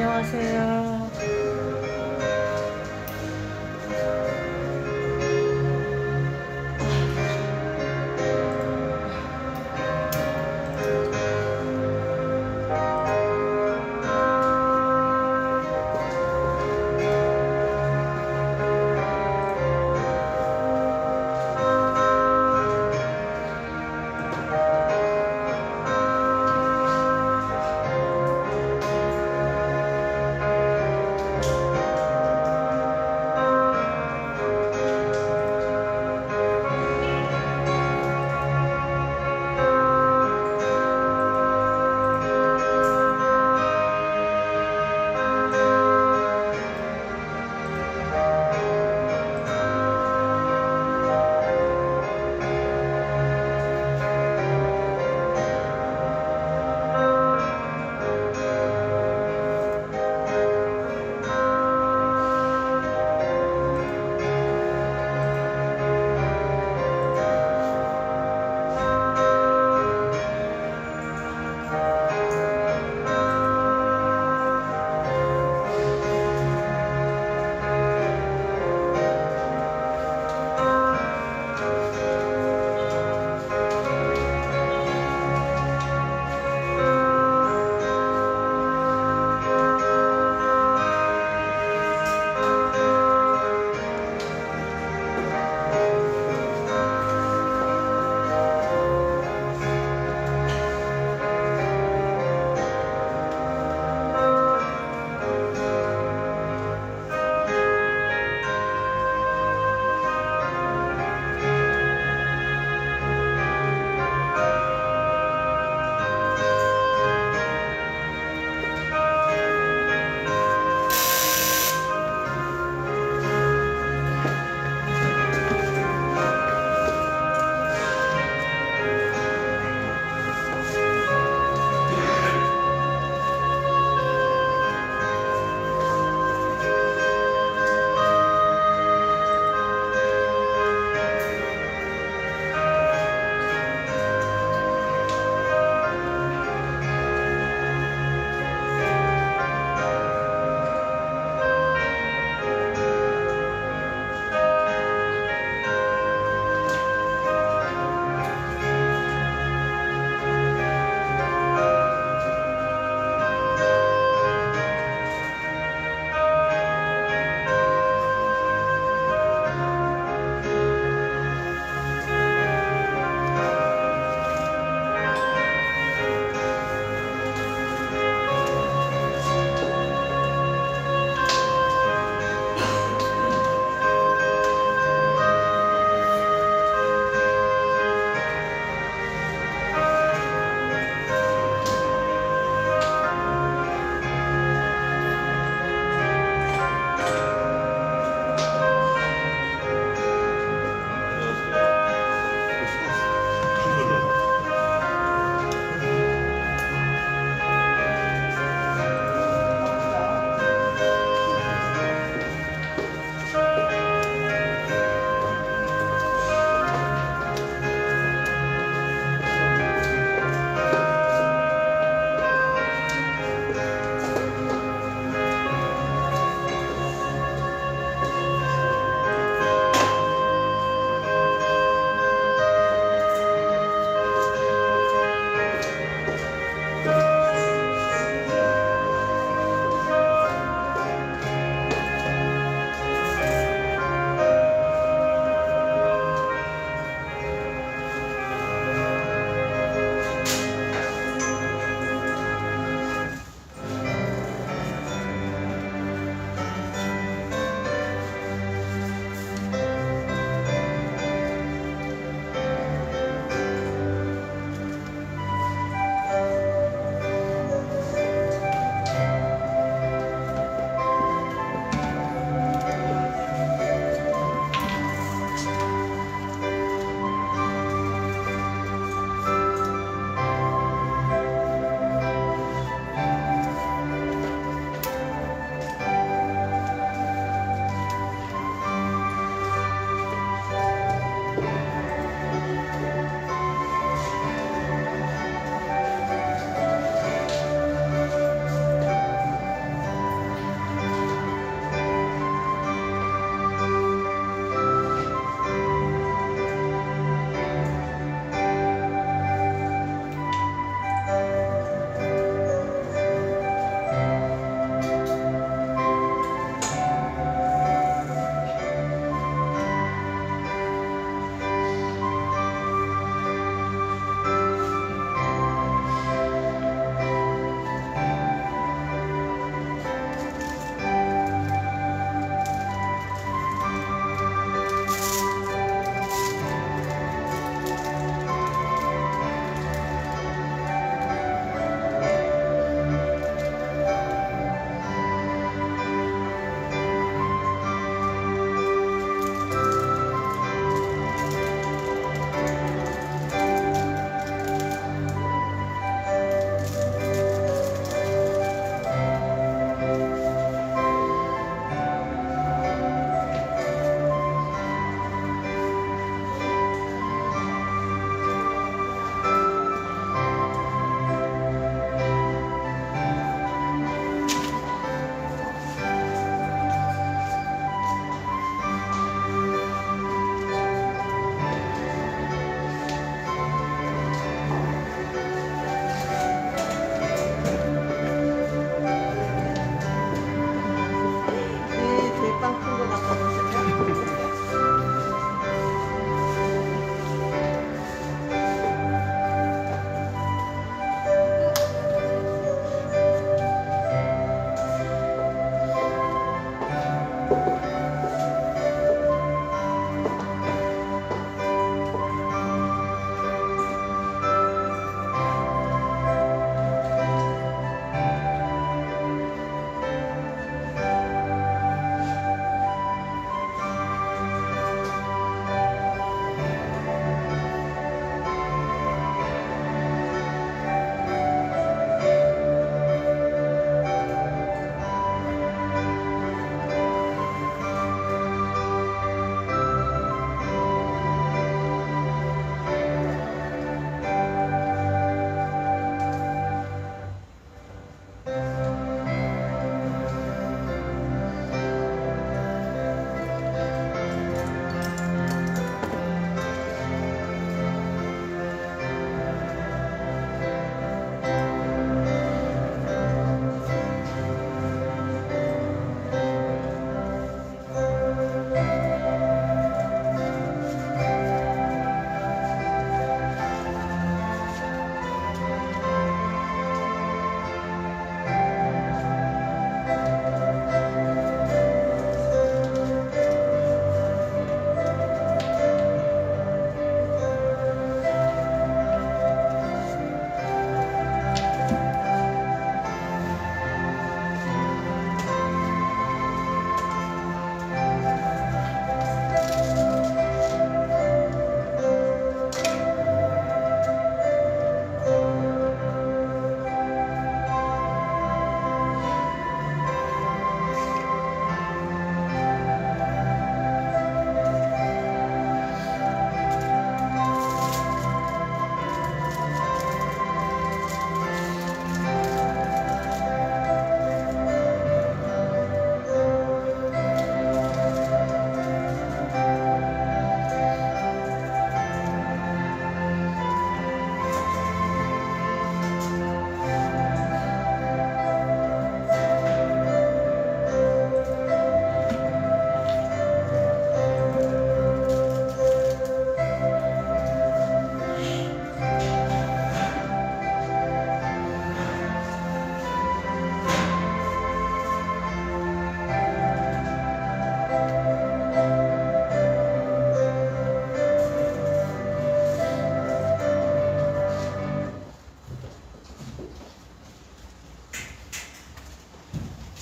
안녕하세요.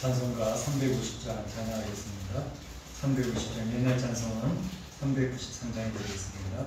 찬송가 350장 찬양하겠습니다. 350장 옛날 찬송은 393장이 되겠습니다.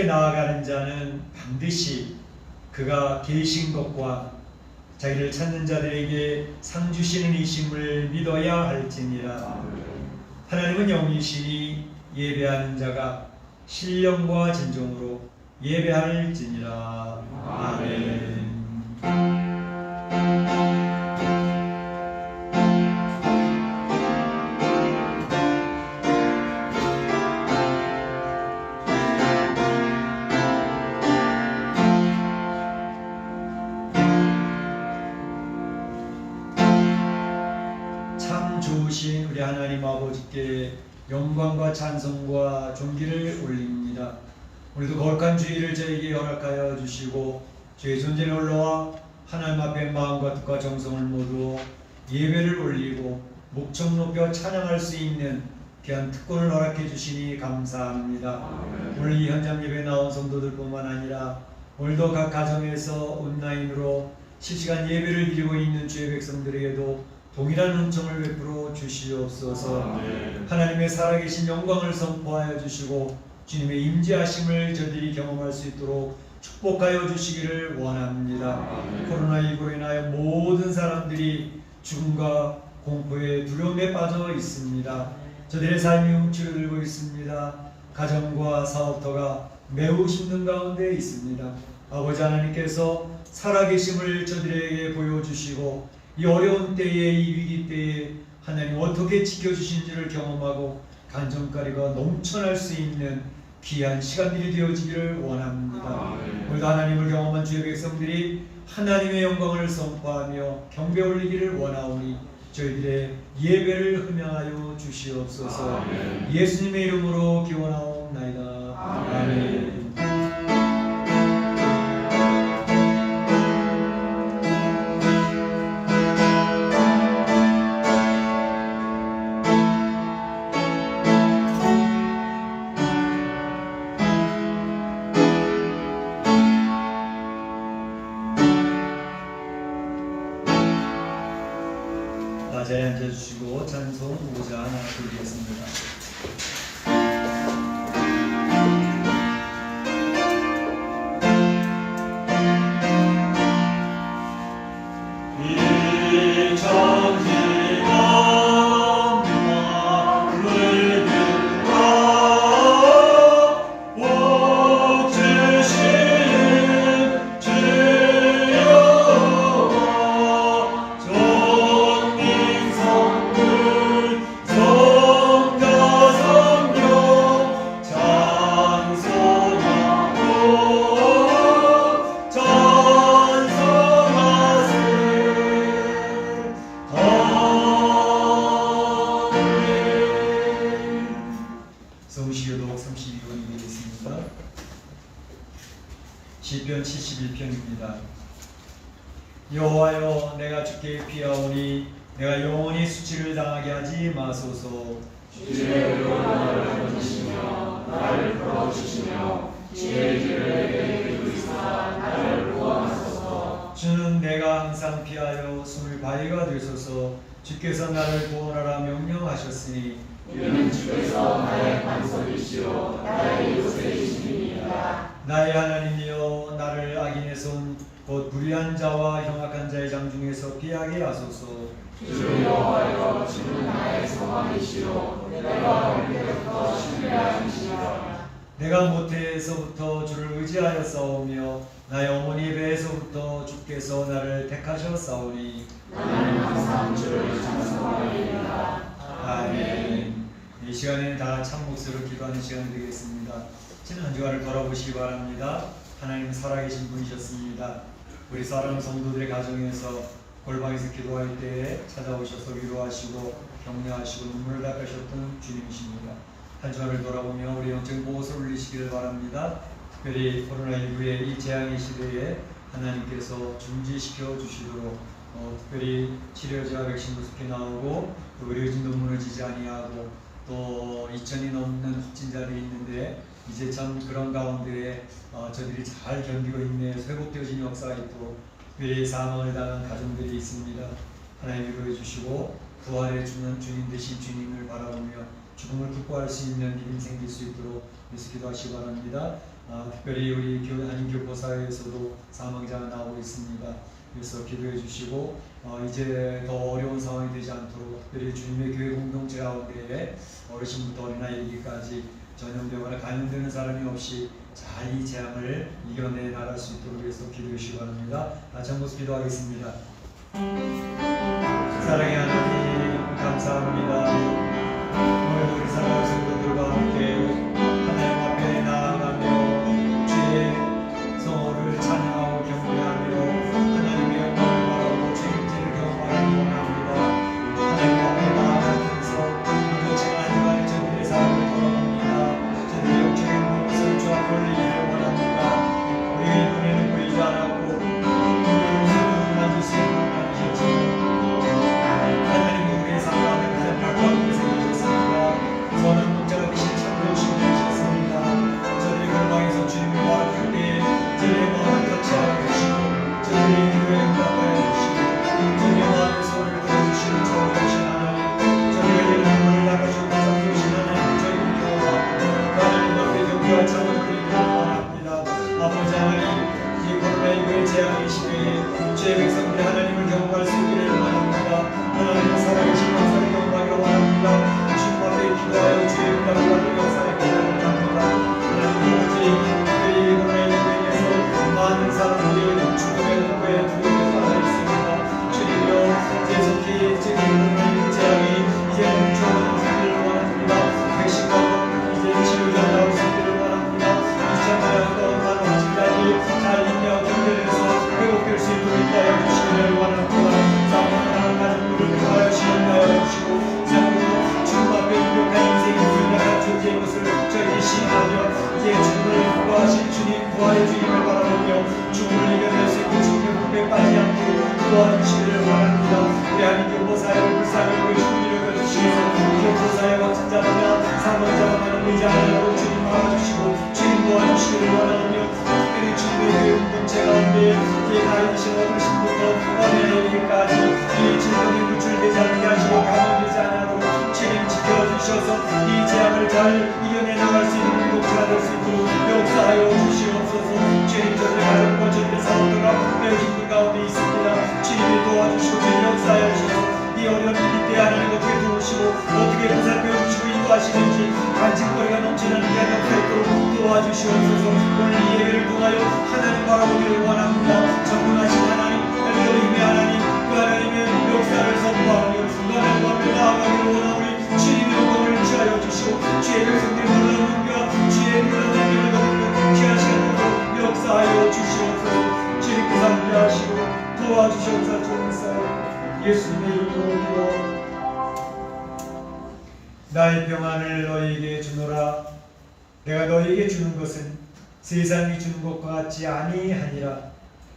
하나님께 나아가는 자는 반드시 그가 계신 것과 자기를 찾는 자들에게 상 주시는 이심을 믿어야 할지니라. 하나님은 영이시니 예배하는 자가 신령과 진정으로 예배할지니라. 아멘. 참 좋으신 우리 하나님 아버지께 영광과 찬송과 존귀를 올립니다. 오늘도 거룩한 주일을 저에게 허락하여 주시고 저의 존재를 올라와 하나님 앞에 마음과 뜻과 정성을 모두 예배를 올리고 목청 높여 찬양할 수 있는 귀한 특권을 허락해 주시니 감사합니다. 오늘 이 현장 예배에 나온 성도들뿐만 아니라 오늘도 각 가정에서 온라인으로 실시간 예배를 드리고 있는 주의 백성들에게도 동일한 은총을 베풀어 주시옵소서. 하나님의 살아계신 영광을 선포하여 주시고 주님의 임재하심을 저들이 경험할 수 있도록 축복하여 주시기를 원합니다. 코로나19로 인하여 모든 사람들이 죽음과 공포에 두려움에 빠져 있습니다. 저들의 삶이 움츠러들고 있습니다. 가정과 사업터가 매우 힘든 가운데 있습니다. 아버지 하나님께서 살아계심을 저들에게 보여주시고 이 어려운 때에, 이 위기 때에 하나님 어떻게 지켜주신지를 경험하고 간증거리가 넘쳐날 수 있는 귀한 시간들이 되어지기를 원합니다. 오늘도 하나님을 경험한 주의 백성들이 하나님의 영광을 선포하며 경배 올리기를 원하오니 저희들의 예배를 흠양하여 주시옵소서. 예수님의 이름으로 기원하옵나이다. 아멘. 자리에 앉아주시고 찬송 5장 하나 드리겠습니다. 성시교독 32권이 되겠습니다. 시편 71편입니다. 여호와여, 내가 주께 피하오니 내가 영원히 수치를 당하게 하지 마소서. 주의 의로 나를 건지시며 나를 풀어주시며 주의 길을 내게 이루사 나를 구원하소서. 주는 내가 항상 피하여 숨을 바위가 되소서. 주께서 나를 구원하라 명령하셨으니 이는 주께서 나의 반석이시오 나의 요새이시니이다. 나의 하나님이여, 나를 악인의 손 곧 불의한 자와 흉악한 자의 장 중에서 피하게 하소서. 주 여호와여, 주는 나의 소망이시오 내가 올 때부터 신뢰하시니라. 내가 모태에서부터 주를 의지하여 싸우며 나의 어머니 배에서부터 주께서 나를 택하셨사오니 나는 항상 주를 찬송하리이다. 아멘. 이 시간에는 다 참 목소리로 기도하는 시간이 되겠습니다. 지난 한 주간을 돌아보시기 바랍니다. 하나님 살아계신 분이셨습니다. 우리 사랑하는 성도들의 가정에서 골방에서 기도할 때에 찾아오셔서 위로하시고 격려하시고 눈물을 닦으셨던 주님이십니다. 한 주간을 돌아보며 우리 영적인 보호를 올리시기를 바랍니다. 특별히 코로나19의 이 재앙의 시대에 하나님께서 중지시켜 주시도록 특별히 치료제와 백신 부족히 나오고 또 의료진도 무너지지 아니하고 또 2,000이 넘는 확진자들이 있는데 이제 참 그런 가운데에 저들이 잘 견디고 있네. 회복되어진 역사가 있고 특별히 사망을 당한 가정들이 있습니다. 하나님 위로해 주시고 부활해 주는 주님 되신 주님을 바라보며 죽음을 극복할 수 있는 믿음 생길 수 있도록 예수 기도하시기 바랍니다. 특별히 우리 한인교포사회에서도 사망자가 나오고 있습니다. 그래서 기도해 주시고 이제 더 어려운 상황이 되지 않도록 특별히 주님의 교회 공동체 가운데에 어르신부터 어린아이 이르기까지 전염되거나 감염되는 사람이 없이 잘 이 재앙을 이겨내 나갈 수 있도록 위해서 기도해 주시기 바랍니다. 같이 한 모습 기도하겠습니다. 사랑의 하나님 감사합니다. 오늘도 우리 사랑하는 성도들과 함께 하나님 앞에 나아가며 주의 성호를 찬양하고 경배하며 하나님의 영광을 바라보고 주님께를 경험하기 원합니다. 하나님 앞에 나아가면서 모두 제가 한 주간의 저들의 삶을 돌아봅니다. 저들의 영적인 모습을 주 앞에 올리기를 원합니다. 우리의 눈에는 보이지 않았고 우리의 만질 수 있는 하나님 우리의 삶 가운데 가장 가까운 곳에 계셨습니다. 선한 목자가 되신 참된 주님이셨습니다. 저들의 골방에서 주님을 바라볼 때 저들의 마음을 터치하여 주시고 저들의 기도에 응답하여 주시고 저들의 마음의 소원을 들어주시는 자비하신 하나님, 저들에게 눈물을 닦아주고 참으신 하나님, 저희를 경험하고 하나님 앞에 경배와 찬을 드리기를 원합니다. 아버지 하나님, 이 코로나19의 재앙의 시대에 주의 백성들이 하나님을 경험할 수 있기를 원합니다. 하나님의 살아계신 역사를 경험하기 원합니다. 주님 앞에 기도하여 주의 응답을 받는 역사를 경험하기 원합니다. 하나님 아버지, 특별히 코로나19에 인해서 많은 사람들이 죽음의 공포에 두려움에 빠져 있습니다. 주님이여, 계속히 지금 코로나19 재앙이 이제는 멈춰오기를 원합니다. 백신과 이제 치료자 나올 수 있기를 원합니다. 2천만여 동안 확진자들이 잘 인내하고 견뎌내서 회복될 수 있도록 인도하여 주시기를 원합니다. 사망하는 가족들을 통하여 시험하여 주시고 참으로 주님 앞에 부족한 인생이 불량한 존재인 것을 저희들이 시인하며 이제 죽음을 구하신 주님 부활의 주님을 바라보며 죽음을 이겨낼 수 있고 죽음의 문에 빠지지 않고 도와주시기를 원합니다. 우리 한인교포사회를 불쌍히 보여주고 이루어주시면서 교포사회 확진자나 사망자가 많은 의지 않으라고 주님 막아주시고 주님 도와주시기를 원하며 특별히 주님의 교회 공동체 가운데 나이 드신 어르신부터 어린아이까지 이 질병에 노출되지 않게 하시고 감염되지 않도록 주님 지켜주셔서 이 재앙을 잘 이겨내 나갈 수 있는 공동체가 될 수 있도록 역사하여 주시옵소서. 주님 저들의 가정과 저들의 사람들과 매우 힘든 가운데 있습니다. 주님이 도와주시고 주님 역사하여 주셔서 이 어려운 일때 하나님 어떻게 도우시고 어떻게 보살펴 주시고 인도하시는지 간직거리가 넘치는 대안을 뵙도록 도와주시옵소서. 오늘 이 예배를 통하여 하나님 바라보기를 원합니다. 전능하신 하나님, 엘로힘의 하나님, 그 하나님의 역사를 선포하며 그 하나님 앞에 나아가기를 원하오니 주님의 영광을 취하여 주시고 주의 백성들의 놀라운 능력, 주의 놀라운 능력을 귀한 시간으로 역사하여 주시옵소서. 주님께 상대하시고 도와주시옵소서. 예수님의 이름으로 나의 평안을 너희에게 주노라. 내가 너희에게 주는 것은 세상이 주는 것과 같지 아니하니라.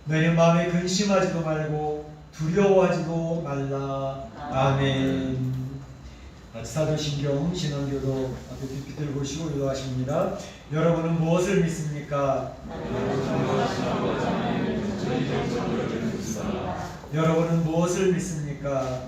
너희는 마음에 근심하지도 말고 두려워하지도 말라. 아멘. 사도신경 신앙교도 앞에 PPT를 보시고 기도하십니다. 여러분은 무엇을 믿습니까? 여러분은 무엇을 믿습니까?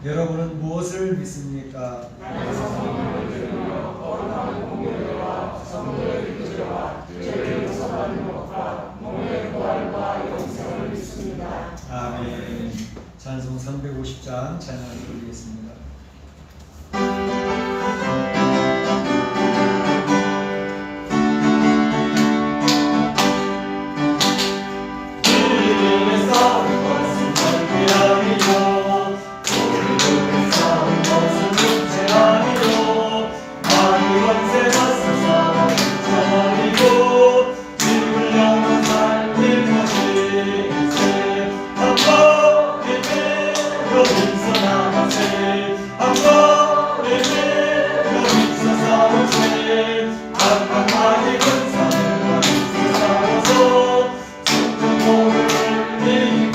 여러분은 무엇을 믿습니까? 아멘. 찬송 350장 찬양을 드리겠습니다. 내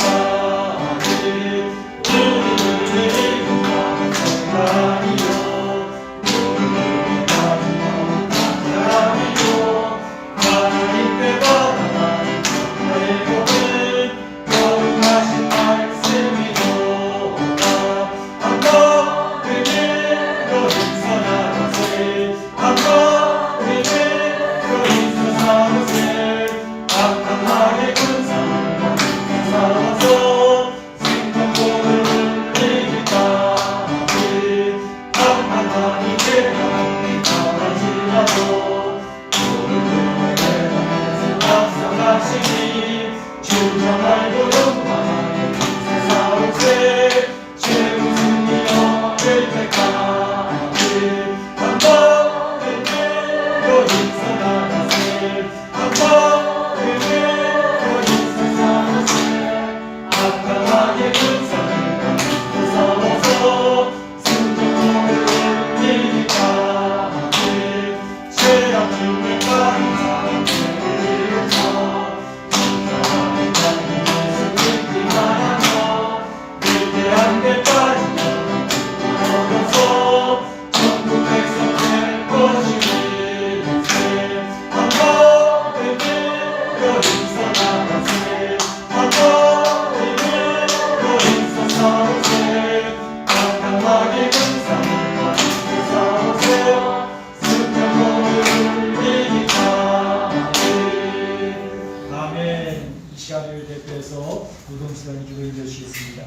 시간 기도해 주시겠습니다.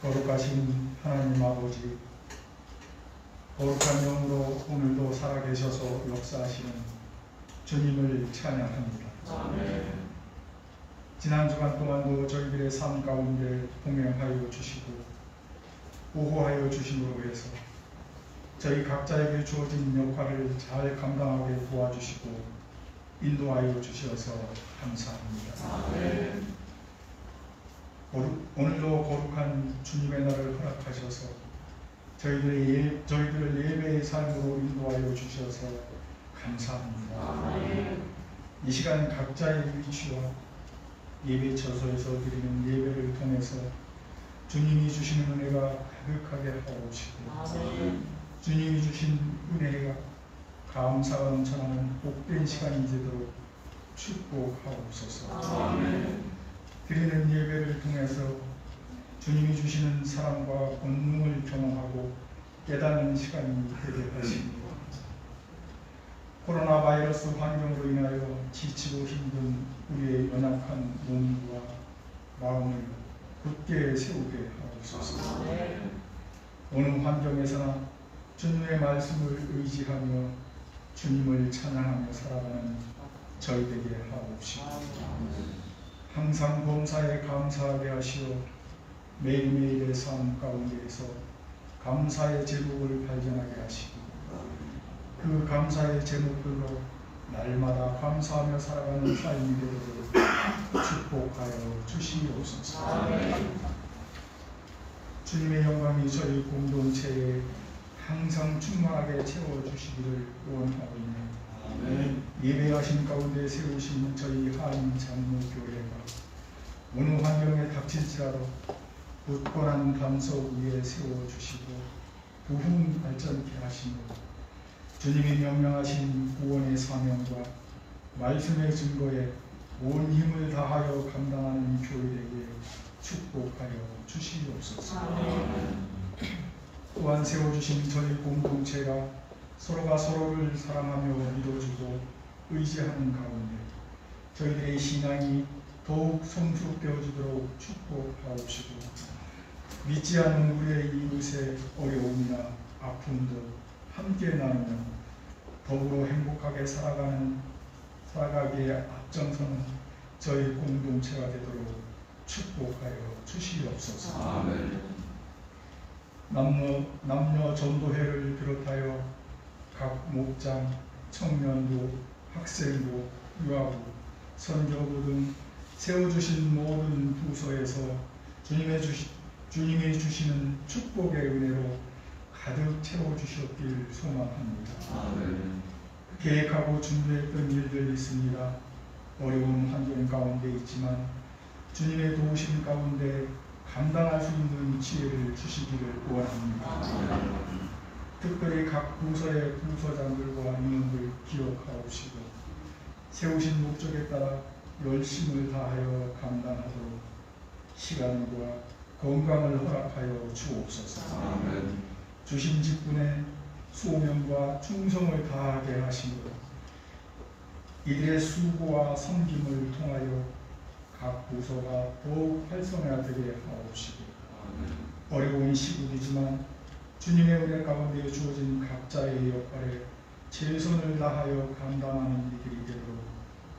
거룩하신 하나님 아버지, 거룩한 영으로 오늘도 살아계셔서 역사하시는 주님을 찬양합니다. 아멘. 지난 주간 동안도 저희들의 삶 가운데 동행하여 주시고 보호하여 주심으로 해서 저희 각자에게 주어진 역할을 잘 감당하게 도와주시고 인도하여 주셔서 감사합니다. 아멘. 오늘도 거룩한 주님의 날을 허락하셔서 저희들을 예배의 삶으로 인도하여 주셔서 감사합니다. 아멘. 이 시간 각자의 위치와 예배 처소에서 드리는 예배를 통해서 주님이 주시는 은혜가 가득하게 하옵시고 아멘. 주님이 주신 은혜가 감사가 넘쳐나는 복된 시간이 되도록 축복하옵소서. 아멘. 드리는 예배를 통해서 주님이 주시는 사랑과 권능을 경험하고 깨닫는 시간이 되게 하십니다. 코로나 바이러스 환경으로 인하여 지치고 힘든 우리의 연약한 몸과 마음을 굳게 세우게 하옵소서. 아멘. 어느 환경에서나 주님의 말씀을 의지하며 주님을 찬양하며 살아가는 저희 되게 하옵시고 항상 범사에 감사하게 하시어 매일매일의 삶 가운데에서 감사의 제목을 발견하게 하시고 그 감사의 제목들로 날마다 감사하며 살아가는 삶이 되도록 축복하여 주시옵소서. 아멘. 주님의 영광이 저희 공동체에 항상 충만하게 채워주시기를 원하고 있는 아멘. 예배하신 가운데 세우신 저희 한인 장로교회가 어느 환경에 닥칠지라도 굳건한 담석 위에 세워주시고 부흥 발전케 하시고 주님이 명령하신 구원의 사명과 말씀의 증거에 온 힘을 다하여 감당하는 교회에게 축복하여 주시옵소서. 아멘. 또한 세워주신 저희 공동체가 서로가 서로를 사랑하며 믿어주고 의지하는 가운데 저희들의 신앙이 더욱 성숙되어지도록 축복하옵시고 믿지 않는 우리의 이웃의 어려움이나 아픔도 함께 나누며 더불어 행복하게 살아가기에 앞장서는 저희 공동체가 되도록 축복하여 주시옵소서. 아멘. 남녀 전도회를 비롯하여 각 목장, 청년부, 학생부, 유아부, 선교부 등 세워주신 모든 부서에서 주님이 주시는 축복의 은혜로 가득 채워주셨길 소망합니다. 아멘. 계획하고 준비했던 일들이 있습니다. 어려운 환경 가운데 있지만 주님의 도우심 가운데 감당할 수 있는 지혜를 주시기를 원합니다. 아멘. 특별히 각 부서의 부서장들과 임원들 기억하옵시고 세우신 목적에 따라 열심을 다하여 감당하도록 시간과 건강을 허락하여 주옵소서. 아멘. 주신 직분에 소명과 충성을 다하게 하시고 이들의 수고와 섬김을 통하여 각 부서가 더욱 활성화되게 하옵시고 어려운 시국이지만 주님의 은혜 가운데 주어진 각자의 역할에 최선을 다하여 감당하는 이들이 되도록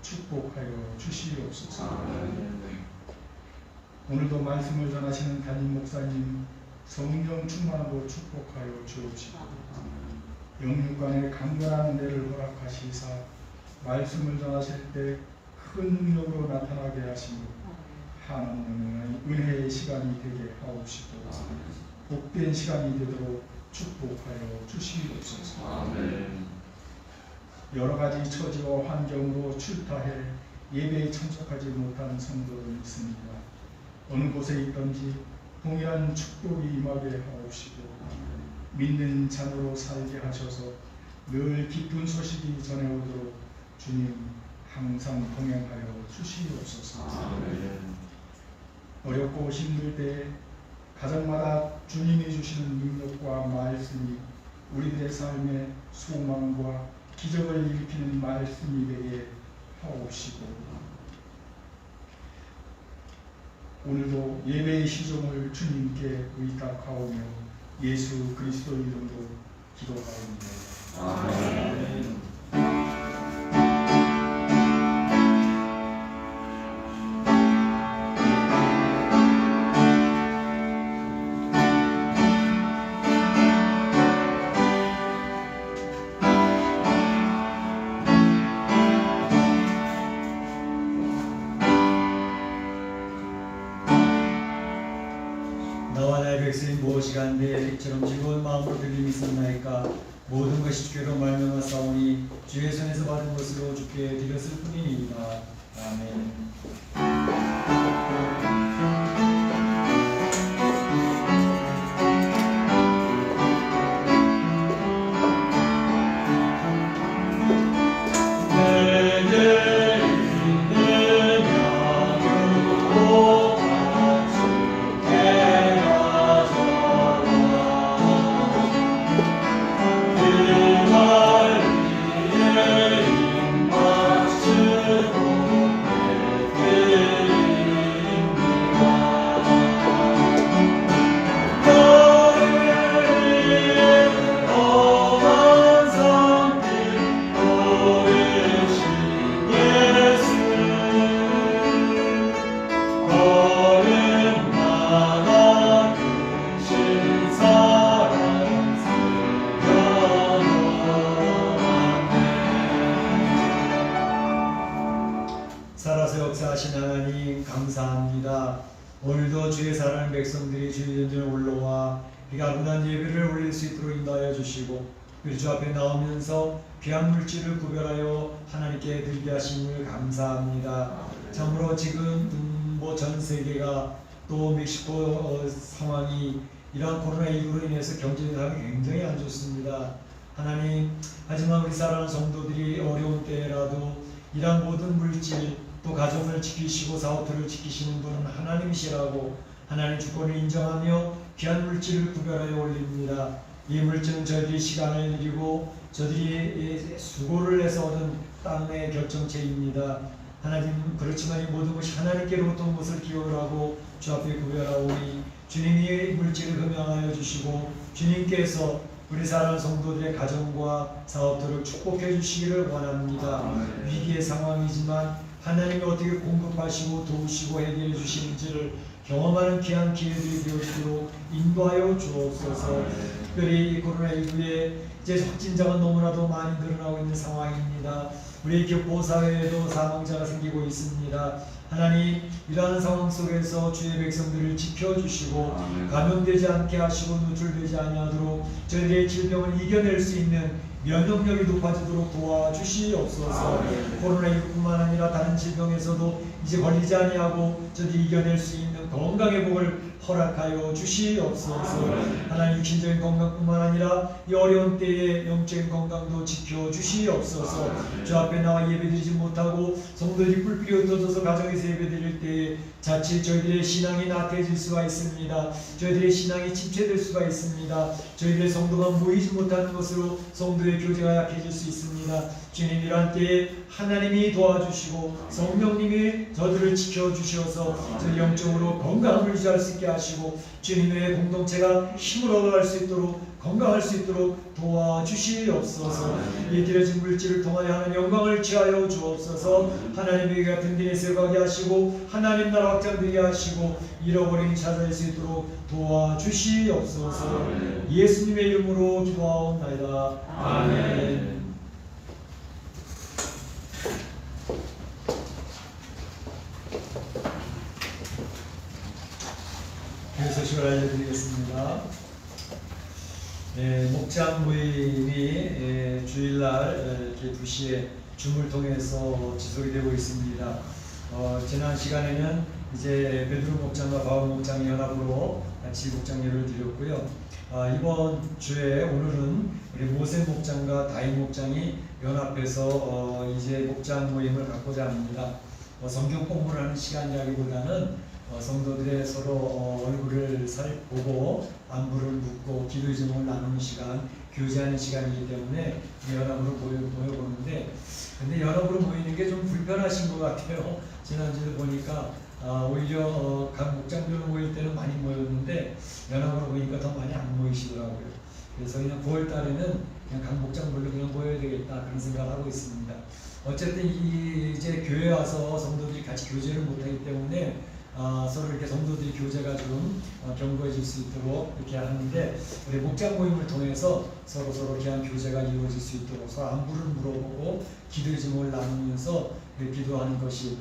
축복하여 주시옵소서. 아멘. 오늘도 말씀을 전하시는 담임 목사님 성령 충만으로 축복하여 주옵시고 영육간에 강건한 은혜를 허락하시사 말씀을 전하실 때 큰 능력으로 나타나게 하시고 하나님의 은혜의 시간이 되게 하옵시고 복된 시간이 되도록 축복하여 주시옵소서. 아멘. 여러 가지 처지와 환경으로 출타해 예배에 참석하지 못한 성도들이 있습니다. 어느 곳에 있든지 동일한 축복이 임하게 하옵시고 믿는 자녀로 살게 하셔서 늘 기쁜 소식이 전해오도록 주님 항상 동행하여 주시옵소서. 아멘. 어렵고 힘들 때 가정마다 주님이 주시는 능력과 말씀이 우리들의 삶의 소망과 기적을 일으키는 말씀이 되게 하옵시고, 오늘도 예배의 시종을 주님께 의탁하오며 예수 그리스도 이름으로 기도하옵니다. 아멘. 나와 나의 백성이 무엇이 간데 이처럼 즐거운 마음으로 들림이 있었나이까. 모든 것이 주께로 말미암아 싸우니 주의 손에서 받은 것으로 주께 드렸을 뿐이니이다. 아멘. 살아서 역사하신 하나님 감사합니다. 오늘도 주의 사랑하는 백성들이 주의 전전에 올라와 이 아름다운 예배를 올릴 수 있도록 인도하여 주시고, 주 앞에 나오면서 귀한 물질을 구별하여 하나님께 드리게 하심을 감사합니다. 참으로 지금 전 세계가 또 멕시코 상황이 이러한 코로나19로 인해서 경제 상황이 굉장히 안 좋습니다. 하나님, 하지만 우리 사랑하는 성도들이 어려운 때라도 이러한 모든 물질 또 가정을 지키시고 사업들을 지키시는 분은 하나님이시라고 하나님 주권을 인정하며 귀한 물질을 구별하여 올립니다. 이 물질은 저희들이 시간을 들이고 저들이 수고를 해서 얻은 땅의 결정체입니다. 하나님, 그렇지만 이 모든 것이 하나님께로부터 온 것을 기억을 하고 주 앞에 구별하오니 주님이 물질을 금양하여 주시고 주님께서 우리 사랑하는 성도들의 가정과 사업들을 축복해 주시기를 원합니다. 위기의 상황이지만 하나님이 어떻게 공급하시고 도우시고 해결해 주시는지를 경험하는 귀한 기회들이 되어지도록 인도하여 주옵소서. 특별히 이 코로나19에 이제 확진자가 너무나도 많이 늘어나고 있는 상황입니다. 우리 교포사회에도 사망자가 생기고 있습니다. 하나님, 이러한 상황 속에서 주의 백성들을 지켜주시고 감염되지 않게 하시고 누출되지 아니하도록 저희들의 질병을 이겨낼 수 있는 면역력이 높아지도록 도와주시옵소서. 코로나19뿐만 아니라 다른 질병에서도 이제 걸리지 아니하고 저들이 이겨낼 수 있는 건강의 복을 허락하여 주시옵소서. 하나님, 육신적인 건강뿐만 아니라 이 어려운 때에 영적인 건강도 지켜주시옵소서. 주 앞에 나와 예배드리지 못하고 성도들이 뿔뿔이 흩어져서 가정에서 예배드릴 때에 자칫 저희들의 신앙이 나태해질 수가 있습니다. 저희들의 신앙이 침체될 수가 있습니다. 저희들의 성도가 모이지 못하는 것으로 성도의 교제가 약해질 수 있습니다. 주님, 이러한 때에 하나님이 도와주시고 성령님이 저들을 지켜주셔서 저 영적으로 건강을 유지할 수 있게 하시고 주님의 공동체가 힘을 얻어갈 수 있도록 건강할 수 있도록 도와주시옵소서. 이 드려진 물질을 통하여 하나님 영광을 취하여 주옵소서. 하나님에게 든든히 세워가게 하시고 하나님 나라 확장되게 하시고 잃어버림이 찾아낼 수 있도록 도와주시옵소서. 예수님의 이름으로 기도하옵나이다. 아멘. 교회 소식을 알려드리겠습니다. 목장 모임이 주일날 이렇게 2시에 줌을 통해서 지속이 되고 있습니다. 지난 시간에는 이제 베드로 목장과 바울 목장이 연합으로 같이 목장 예배를 드렸고요. 이번 주에 오늘은 우리 모세 목장과 다윗 목장이 연합해서 이제 목장 모임을 갖고자 합니다. 성경 공부를 하는 시간이라기보다는 성도들의 서로 얼굴을 보고 안부를 묻고 기도의 제목을 나누는 시간, 교제하는 시간이기 때문에 연합으로 모여보는데, 근데 연합으로 모이는 게 좀 불편하신 것 같아요. 지난주에 보니까 오히려 각 목장별로 모일 때는 많이 모였는데 연합으로 모이니까 더 많이 안 모이시더라고요. 그래서 그냥 9월 달에는 그냥 각 목장별로 그냥 모여야 되겠다 그런 생각을 하고 있습니다. 어쨌든 이제 교회 와서 성도들이 같이 교제를 못하기 때문에 서로 이렇게 성도들이 교제가 좀 견고해질 수 있도록 이렇게 하는데, 우리 목장 모임을 통해서 서로 귀한 교제가 이루어질 수 있도록 서로 안부를 물어보고 기도의 제목을 나누면서 기도하는 것이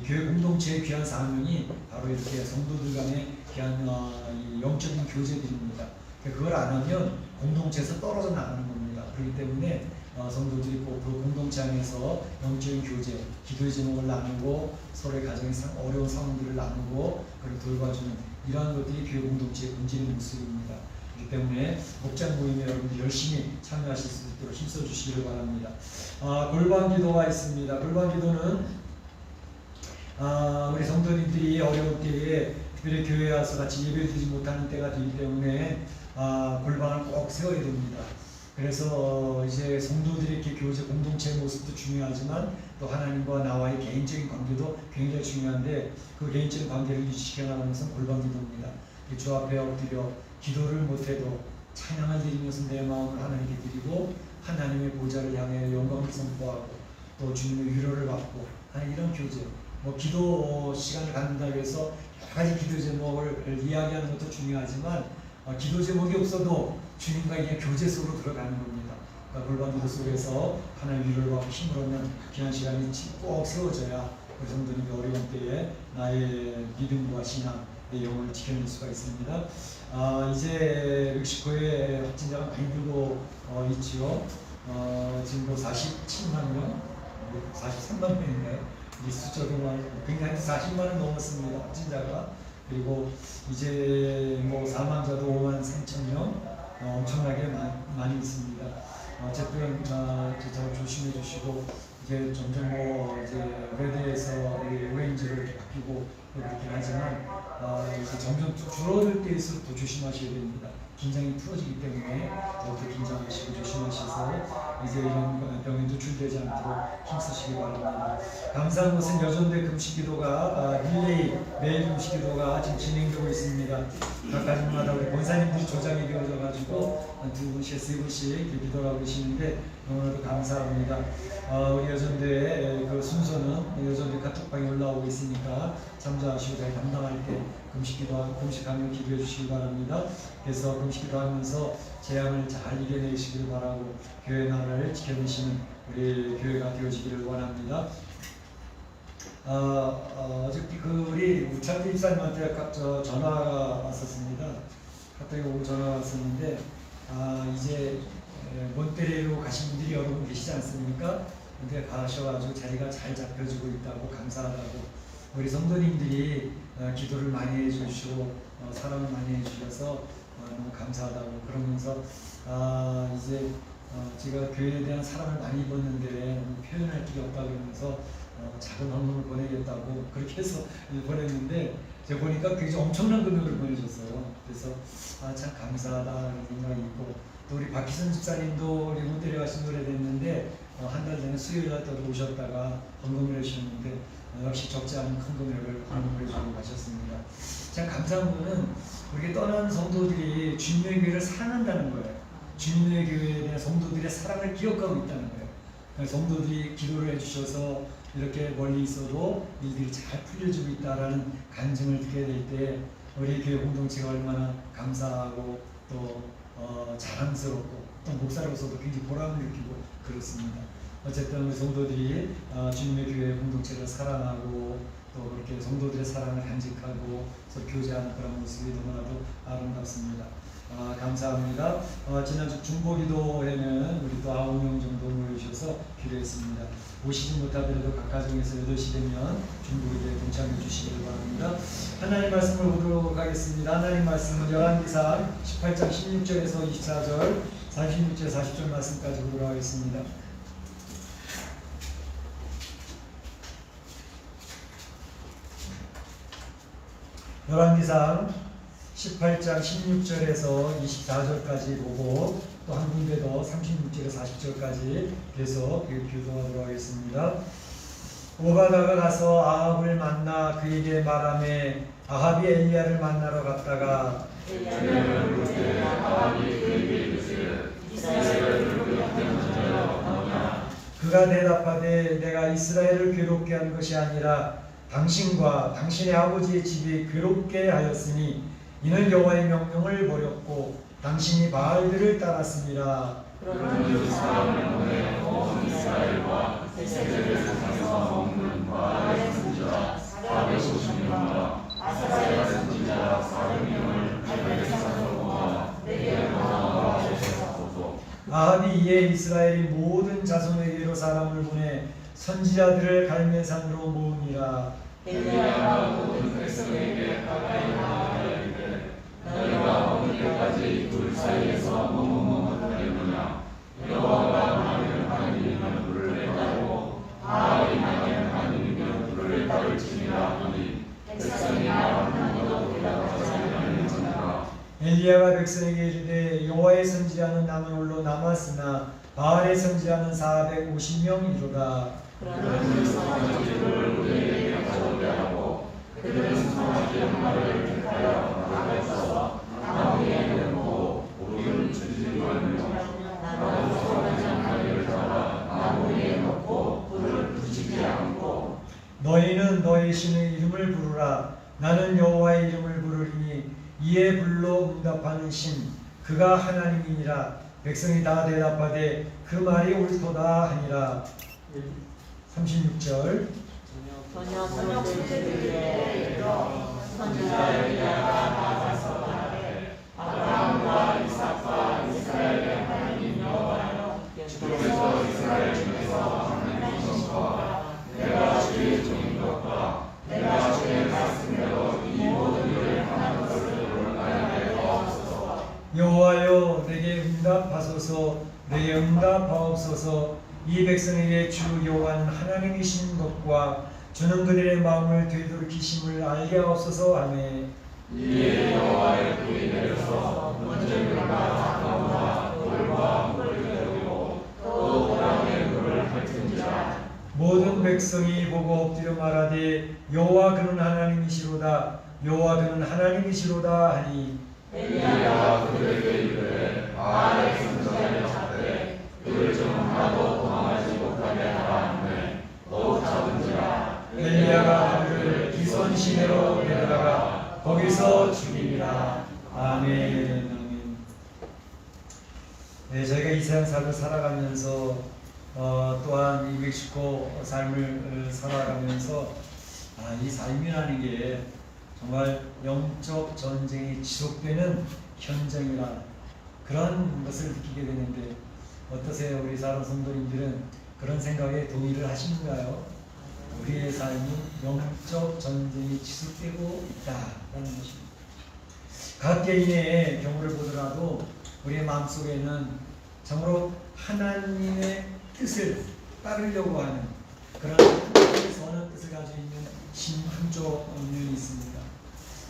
교회 공동체의 귀한 사명이 바로 이렇게 성도들 간의 귀한 이 영적인 교제들입니다. 그걸 안 하면 공동체에서 떨어져 나가는 겁니다. 그렇기 때문에 성도들이 꼭 그 공동체 안에서 영적인 교제, 기도의 제목을 나누고 서로의 가정의 어려운 상황들을 나누고 그걸 돌봐주는 이러한 것들이 교회 공동체의 본질의 모습입니다. 그렇기 때문에 목장 모임에 여러분들 열심히 참여하실 수 있도록 힘써주시기를 바랍니다. 골방 기도가 있습니다. 골방 기도는 우리 성도님들이 어려울 때에 특별히 교회에 와서 같이 예배를 드리지 못하는 때가 되기 때문에 골방을 꼭 세워야 됩니다. 그래서 이제 성도들의 이렇게 교제 공동체의 모습도 중요하지만 또 하나님과 나와의 개인적인 관계도 굉장히 중요한데, 그 개인적인 관계를 유지시켜 나가는 것은 골방 기도입니다. 주 앞에 엎드려 기도를 못해도 찬양을 드리면서 내 마음을 하나님께 드리고 하나님의 보좌를 향해 영광을 선포하고 또 주님의 위로를 받고 하는 이런 교제, 기도 시간을 갖는다고 해서 여러 가지 기도 제목을 이야기하는 것도 중요하지만 기도 제목이 없어도 주님과 이게 교제 속으로 들어가는 겁니다. 그러니까 골방 기도 속에서 하나님의 위로를 받고 힘을 얻는 귀한 시간이 꼭 세워져야 우리 성도님이 어려운 때에 나의 믿음과 신앙, 내 영혼을 지켜낼 수가 있습니다. 이제 멕시코에 확진자가 많이 늘고 있지요. 지금 47만 명, 43만 명인가요? 이 숫자가 굉장히 40만을 넘었습니다. 확진자가. 그리고 이제 사망자도 5만 3천 명, 엄청나게 많이 있습니다. 어쨌든 조심해 주시고 이제 점점 이제 레드에서 오렌지로 이렇게 바뀌고 그렇긴 하지만 이제 점점 줄어들 때일수록 더 조심하셔야 됩니다. 긴장이 풀어지기 때문에 더욱더 긴장하시고 조심하셔서 이제 이런 병에 노출되지 않도록 힘쓰시기 바랍니다. 감사한 것은 여전대 금식기도가 릴레이 매일 금식기도가 지금 진행되고 있습니다. 각 가정마다 우리 권사님들이 조장이 되어져가지고 두 분씩 세 분씩 기도를 하고 계시는데 너무나도 감사합니다. 우리 여전대의 그 순서는 여전대 카톡방에 올라오고 있으니까 참조하시고 잘 담당할 때 금식하며 기도해 주시기 바랍니다. 그래서 금식기도 하면서 재앙을 잘 이겨내시기를 바라고 교회 나라를 지켜내시는 우리 교회가 되어지기를 원합니다. 어저께 우리 우창기 집사님한테 전화가 왔었습니다. 카톡에 오고 전화가 왔었는데 이제 몬테레로 가신 분들이 여러 분 계시지 않습니까? 근데 가셔가지고 자리가 잘 잡혀지고 있다고 감사하다고, 우리 성도님들이 기도를 많이 해주시고 사랑을 많이 해주셔서 너무 감사하다고 그러면서 이제 제가 교회에 대한 사랑을 많이 입었는데 표현할 길이 없다 그러면서 작은 헌금을 보내겠다고 그렇게 해서 보냈는데 제가 보니까 굉장히 엄청난 금액을 보내줬어요. 그래서 참 감사하다는 생각이 있고, 또 우리 박희선 집사님도 우리 몬테레 가신 오래됐는데 한 달 전에 수요일날 또 오셨다가 헌금을 해주셨는데 역시 적지 않은 큰 금액을 헌금을 해주고 가셨습니다. 참 감사한 거는 우리 떠난 성도들이 주님의 교회를 사랑한다는 거예요. 주님의 교회에 대한 성도들의 사랑을 기억하고 있다는 거예요. 성도들이 기도를 해주셔서 이렇게 멀리 있어도 일들이 잘 풀려지고 있다라는 간증을 듣게 될 때 우리 교회 공동체가 얼마나 감사하고 또 자랑스럽고 또 목사로서도 굉장히 보람을 느끼고 그렇습니다. 어쨌든 우리 성도들이 주님의 교회 공동체를 사랑하고 또 그렇게 성도들의 사랑을 간직하고 서로 교제하는 그런 모습이 너무나도 아름답습니다. 감사합니다. 지난주 중보기도에는 우리 또 9명 정도 모여주셔서 기도했습니다. 오시지 못하더라도 각 가정에서 8시 되면 중보기도에 동참해 주시기 바랍니다. 하나님 말씀을 보도록 하겠습니다. 하나님 말씀은 열왕기상 18장 16절에서 24절, 46절, 40절 말씀까지 보도록 하겠습니다. 열왕기상 18장 16절에서 24절까지 보고 또 한 군데 더 36절에서 40절까지 계속 교도하도록 하겠습니다. 오바다가 가서 아합을 만나 그에게 말하매 아합이 엘리야를 만나러 갔다가 그가 대답하되 내가 이스라엘을 괴롭게 한 것이 아니라 당신과 당신의 아버지의 집이 괴롭게 하였으니 이는 여호와의 명령을 버렸고 당신이 바알들을 따랐습니다. 그러니 사람을 보내 온 이스라엘과 에셀에서 먹는 바알의 선지자 450명과 아사랴의 선지자 400명을 갈멜산으로 모아 내게 보내라 하셨소서. 아합이 이에 이스라엘의 모든 자손에게로 사람을 보내 선지자들을 갈멜산으로 모으니라. 엘리야가 모든 백성에게 가까이 나아가이르되 너희가 어느 때까지 둘 사이에서 머뭇머뭇하겠느냐. 여호와가 나는 하나님이면 불을 따르고 바알이 나는 하나님이면 불을 따를지니라 하니 백성이 아무도 대답하지 않는지라. 엘리야가 백성에게 이르되 여호와의 선지자는 남은 홀로 남았으나 바알의 선지자는 450명이로다. 그러는 선지자들을 우리에게 가져오게 하고 그들은 선지자의 말을 택하여 나가서 나무 위에 놓고 우리는 주지 말며 나도 선지자 말을 잡아 나무 위에 놓고 불을 붙이지 않고 너희는 너희 신의 이름을 부르라. 나는 여호와의 이름을 부르리니 이에 불로 응답하는 신 그가 하나님이니라. 백성이 다 대답하되 그 말이 옳도다 하니라. 36절 저녁 때에 선지자 엘리야가 나가서 말하되 아브라함과 이삭과 이스라엘의 하나님 여호와여 주께서 이스라엘 중에서 하나님이시니까 내가 주의 종인 것과 내가 주의 말씀대로 이 모든 일을 하는 것을 올바르게 하옵소서. 여호와여 내게 응답하소서. 내게 응답하옵소서. 이 백성에게 주 여호와는 하나님이신 것과 주는 그들의 마음을 되돌이키심을 알게 하옵소서 하매 이에 여호와의 불이 내려서 문제물과 나무와 돌과 물을 내리고 또 바람의 물을 핥은지라. 모든 백성이 보고 엎드려 말하되 여호와 그는 하나님이시로다. 여호와 그는 하나님이시로다 하니 엘리야가 그들에게 이르되 바알의 선지자를 잡되 그를 좀 하나도 도망하지 못하게 하라 하매 또 잡은지라. 엘리야가 그를 기손 시내로 데려다가 거기서 죽이니라. 아멘. 아멘. 네, 저희가 이 세상 삶을 살아가면서 또한 이 멕시코 삶을 살아가면서 이 삶이라는 게 정말 영적 전쟁이 지속되는 현장이라 그런 것을 느끼게 되는데 어떠세요? 우리 사랑 성도님들은 그런 생각에 동의를 하시는가요? 우리의 삶이 영적 전쟁이 지속되고 있다라는 것입니다. 각 개인의 경우를 보더라도 우리의 마음속에는 참으로 하나님의 뜻을 따르려고 하는 그런 하나님의 선한 뜻을 가지고 있는 심 한쪽 면이 있습니다.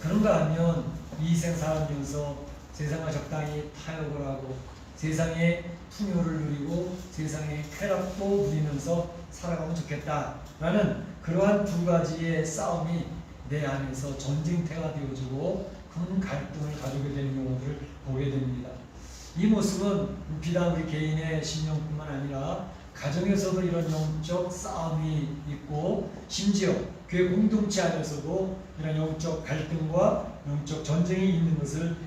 그런가 하면 이 인생 살면서 세상을 적당히 타협을 하고 세상의 풍요를 누리고 세상의 쾌락도 누리면서 살아가면 좋겠다라는 그러한 두 가지의 싸움이 내 안에서 전쟁터가 되어주고 큰 갈등을 가지게 되는 경우들을 보게 됩니다. 이 모습은 비단 우리 개인의 신령뿐만 아니라 가정에서도 이런 영적 싸움이 있고 심지어 교회 공동체 안에서도 이런 영적 갈등과 영적 전쟁이 있는 것을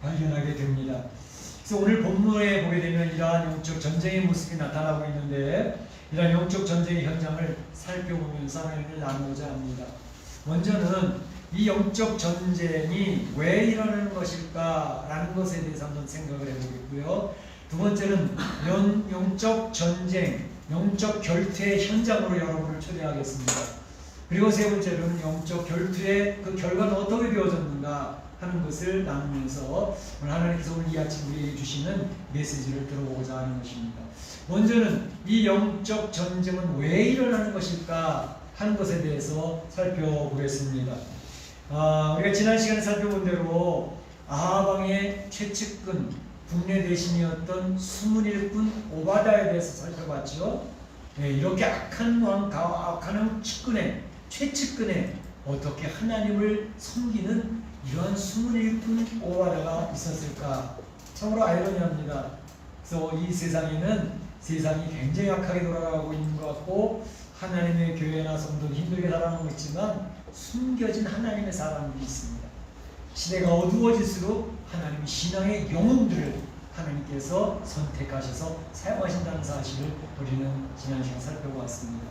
발견하게 됩니다. 그래서 오늘 본문에 보게 되면 이러한 영적 전쟁의 모습이 나타나고 있는데 이러한 영적 전쟁의 현장을 살펴보면서 하나님을 나누고자 합니다. 먼저는 이 영적 전쟁이 왜 일어나는 것일까라는 것에 대해서 한번 생각을 해보겠고요. 두 번째는 영적 전쟁, 영적 결투의 현장으로 여러분을 초대하겠습니다. 그리고 세 번째로는 영적 결투의 그 결과는 어떻게 되어졌는가 하는 것을 나누면서 오늘 하나님께서 오늘 이 아침 우리에게 주시는 메시지를 들어보고자 하는 것입니다. 먼저는 이 영적 전쟁은 왜 일어나는 것일까 하는 것에 대해서 살펴보겠습니다. 우리가 지난 시간에 살펴본 대로 아합 왕의 최측근 국내 대신이었던 수문일꾼 오바다에 대해서 살펴봤죠. 이렇게 악한 악한 측근에 최측근에 어떻게 하나님을 섬기는 이러한 수문일꾼 오바다가 있었을까? 참으로 아이러니합니다. 그래서 이 세상에는 세상이 굉장히 악하게 돌아가고 있는 것 같고 하나님의 교회나 성도는 힘들게 살아가고 있지만 숨겨진 하나님의 사람들이 있습니다. 시대가 어두워질수록 하나님의 신앙의 영혼들을 하나님께서 선택하셔서 사용하신다는 사실을 우리는 지난 시간 살펴보았습니다.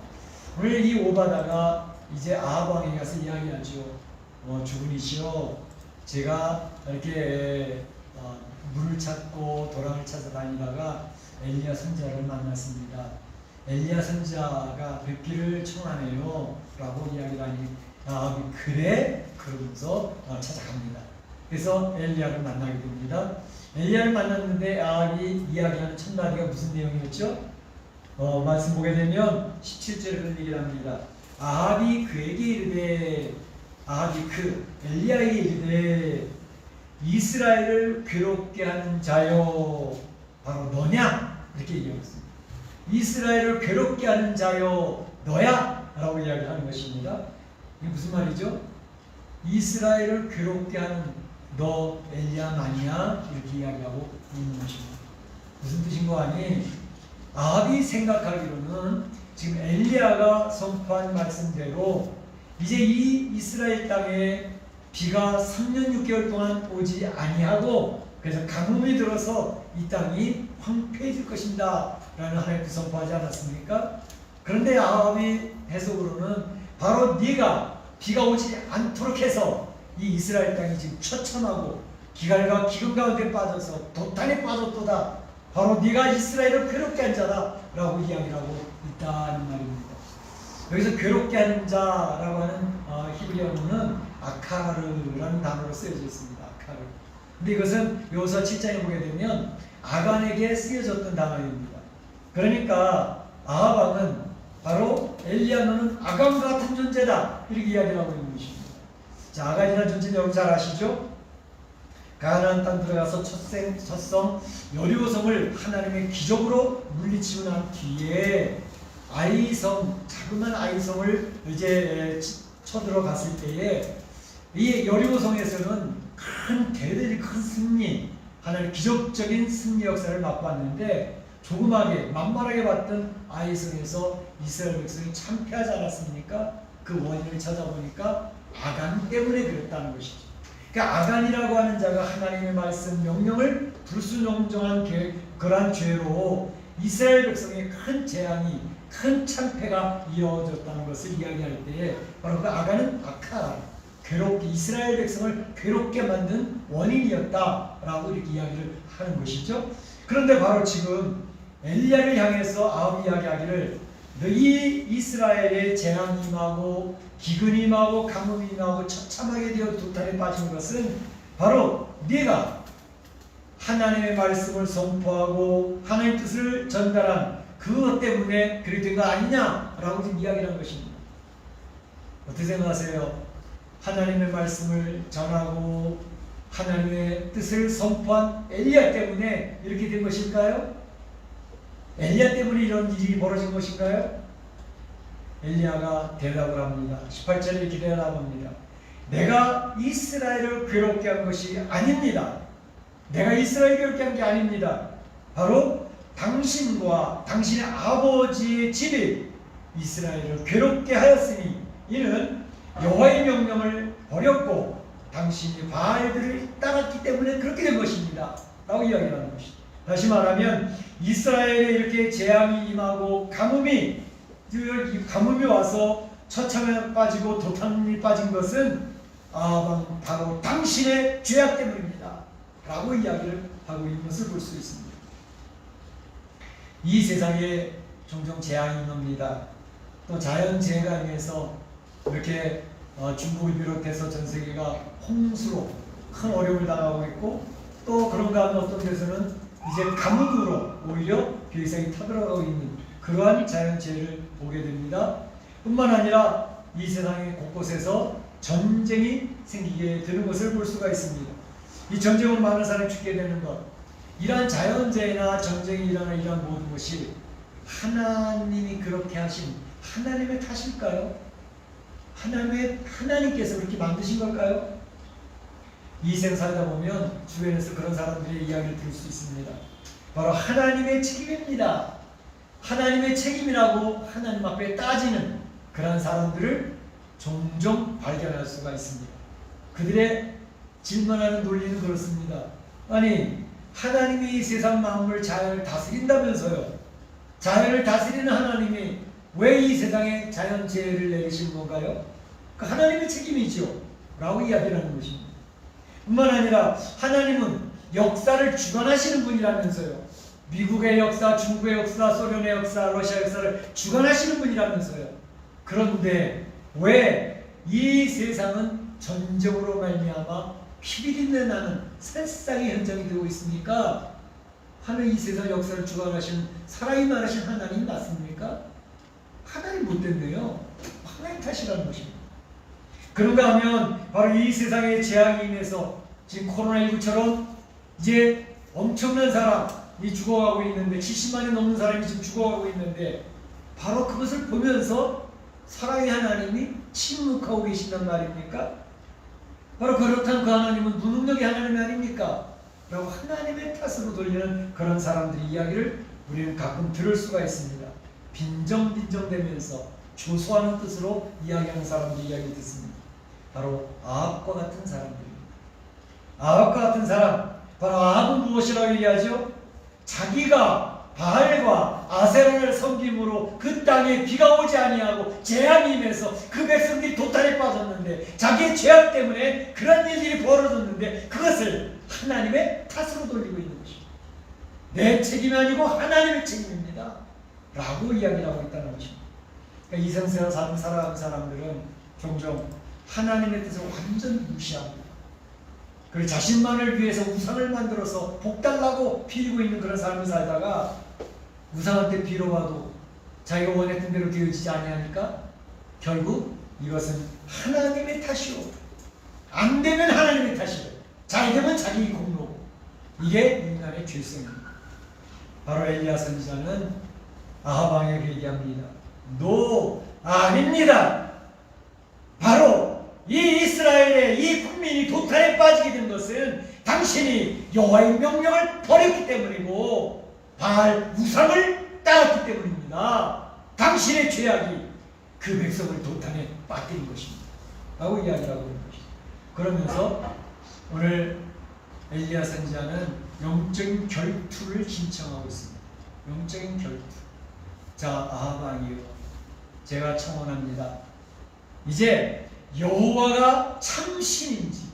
오늘 이 오바다가 이제 아합 왕에게 가서 이야기하죠. 주군이시여, 제가 이렇게 물을 찾고 도랑을 찾아다니다가 엘리야 선지자를 만났습니다. 엘리야 선지자가 뵙기를 청하네요 라고 이야기를 하니 아합이 그래? 그러면서 찾아갑니다. 그래서 엘리야를 만나게 됩니다. 엘리야를 만났는데 아합이 이야기하는 첫 마디가 무슨 내용이었죠? 말씀 보게 되면 17절에 그런 얘기를 합니다. 아합이 그에게 이르되, 아합이 엘리야에게 이르되, 이스라엘을 괴롭게 하는 자여 바로 너냐? 이렇게 얘기했습니다. 이스라엘을 괴롭게 하는 자여 너야? 라고 이야기하는 것입니다. 이게 무슨 말이죠? 이스라엘을 괴롭게 하는 너 엘리야 아니야? 이렇게 이야기하고 있는 것입니다. 무슨 뜻인 거 아니? 아합이 생각하기로는 지금 엘리야가 선포한 말씀대로 이제 이 이스라엘 땅에 비가 3년 6개월 동안 오지 아니하고 그래서 가뭄이 들어서 이 땅이 황폐해질 것입니다 라는 하나님께서 선포하지 않았습니까? 그런데 아합의 해석으로는 바로 네가 비가 오지 않도록 해서 이 이스라엘 땅이 지금 처참하고 기갈과 기근 가운데 빠져서 도탄에 빠졌도다. 바로 네가 이스라엘을 괴롭게 한 자다 라고 이야기를 하고 있다는 말입니다. 여기서 괴롭게 하는 자라고 하는 히브리어는 아카르라는 단어로 쓰여져 있습니다. 아카르. 근데 이것은 요서 7장에 보게 되면 아간에게 쓰여졌던 단어입니다. 그러니까 아합 왕은 바로 엘리야 너는 아간 같은 존재다 이렇게 이야기를 하고 있는 것입니다. 자, 아간이라는 존재는 여러분 잘 아시죠? 가나안 땅 들어가서 첫성 여리고성을 하나님의 기적으로 물리치고 난 뒤에 아이성, 자그마한 아이성을 이제 쳐들어갔을 때에 이 여리고성에서는 대대적인 큰 승리, 하나님의 기적적인 승리 역사를 맛봤는데 조그마하게 만만하게 봤던 아이성에서 이스라엘 백성이 참패하지 않았습니까? 그 원인을 찾아보니까 아간 때문에 그랬다는 것이죠. 그러니까 아간이라고 하는 자가 하나님의 말씀 명령을 불순종한 그러한 죄로 이스라엘 백성의 큰 재앙이 큰 참패가 이어졌다는 것을 이야기할 때에 바로 그 아간은 괴롭게 이스라엘 백성을 괴롭게 만든 원인이었다라고 이렇게 이야기를 하는 것이죠. 그런데 바로 지금 엘리야를 향해서 아합이 이야기하기를 너희 이스라엘의 재앙이 임하고 기근이 임하고 가뭄이 임하고 처참하게 되어 도탄에 빠진 것은 바로 네가 하나님의 말씀을 선포하고 하나님의 뜻을 전달한 그것 때문에 그렇게 된 거 아니냐라고 지금 이야기를 한 것입니다. 어떻게 생각하세요? 하나님의 말씀을 전하고 하나님의 뜻을 선포한 엘리야 때문에 이렇게 된 것일까요? 엘리야 때문에 이런 일이 벌어진 것인가요? 엘리야가 대답을 합니다. 18절에 이렇게 대답합니다. 내가 이스라엘을 괴롭게 한 것이 아닙니다. 내가 이스라엘을 괴롭게 한 게 아닙니다. 바로 당신과 당신의 아버지의 집이 이스라엘을 괴롭게 하였으니 이는 여호와의 명령을 버렸고 당신이 바알들을 따랐기 때문에 그렇게 된 것입니다 라고 이야기를 하는 것이죠. 다시 말하면 이스라엘에 이렇게 재앙이 임하고 가뭄이 와서 처참에 빠지고 도탄이 빠진 것은 바로 당신의 죄악 때문입니다 라고 이야기를 하고 있는 것을 볼 수 있습니다. 이 세상에 종종 재앙이 옵니다. 또 자연재해가 인해서 이렇게 중국을 비롯해서 전 세계가 홍수로 큰 어려움을 당하고 있고 또 그런 가운데 어떤 데서는 이제 가뭄으로 오히려 세상이 타들어가고 있는 그러한 자연재해를 보게 됩니다. 뿐만 아니라 이 세상의 곳곳에서 전쟁이 생기게 되는 것을 볼 수가 있습니다. 이 전쟁으로 많은 사람이 죽게 되는 것, 이러한 자연재해나 전쟁이 일어나는 이러한 모든 것이 하나님이 그렇게 하신 하나님의 탓일까요? 하나님께서 그렇게 만드신 걸까요? 이 인생 살다 보면 주변에서 그런 사람들의 이야기를 들을 수 있습니다. 바로 하나님의 책임입니다. 하나님의 책임이라고 하나님 앞에 따지는 그런 사람들을 종종 발견할 수가 있습니다. 그들의 질문하는 논리는 그렇습니다. 아니, 하나님이 이 세상 만물 자연을 다스린다면서요. 자연을 다스리는 하나님이 왜 이 세상에 자연재해를 내리신 건가요? 그 하나님의 책임이죠 라고 이야기를 하는 것입니다. 뿐만 아니라 하나님은 역사를 주관하시는 분이라면서요. 미국의 역사, 중국의 역사, 소련의 역사, 러시아 역사를 주관하시는 분이라면서요. 그런데 왜 이 세상은 전쟁으로 말미암아 피비린내 나는 새싹의 현장이 되고 있습니까? 하늘 이 세상 역사를 주관하시는 살아있는 하나님 맞습니까? 하나님 못됐네요. 하나님 탓이라는 것입니다. 그런가 하면 바로 이 세상의 재앙이 인해서 지금 코로나19처럼 이제 엄청난 사람이 죽어가고 있는데 70만이 넘는 사람이 지금 죽어가고 있는데 바로 그것을 보면서 사랑의 하나님이 침묵하고 계신단 말입니까? 바로 그렇다면 그 하나님은 무능력의 하나님이 아닙니까? 라고 하나님의 탓으로 돌리는 그런 사람들의 이야기를 우리는 가끔 들을 수가 있습니다. 빈정빈정대면서 조소하는 뜻으로 이야기하는 사람들의 이야기를 듣습니다. 바로 아합과 같은 사람들입니다. 아합과 같은 사람, 바로 아합은 무엇이라고 얘기하죠? 자기가 바알과 아세라를 섬김으로 그 땅에 비가 오지 아니하고 재앙이 임해서 그 백성들이 도탄에 빠졌는데 자기의 죄악 때문에 그런 일들이 벌어졌는데 그것을 하나님의 탓으로 돌리고 있는 것입니다. 내 책임이 아니고 하나님의 책임입니다 라고 이야기를 하고 있다는 것입니다. 그러니까 이 세상을 살아가는 사람들은 종종 하나님의 뜻을 완전히 무시합니다. 그리고 자신만을 위해서 우상을 만들어서 복달라고 빌고 있는 그런 삶을 살다가 우상한테 빌어봐도 자기가 원했던 대로 되어지지 아니하니까 결국 이것은 하나님의 탓이오. 안 되면 하나님의 탓이오. 잘 되면 자기 공로고. 이게 인간의 죄성입니다. 바로 엘리야 선지자는 아합 왕에게 얘기합니다. 노, 아닙니다. 바로 이 이스라엘의 이 국민이 도탄에 빠지게 된 것은 당신이 여호와의 명령을 버렸기 때문이고 바알 우상을 따랐기 때문입니다. 당신의 죄악이 그 백성을 도탄에 빠뜨린 것입니다. 라고 이야기를 하고 있는 것입니다. 그러면서 오늘 엘리야 선지자는 영적인 결투를 신청하고 있습니다. 영적인 결투. 자, 아합 왕이요, 제가 청원합니다. 이제 여호와가 참신인지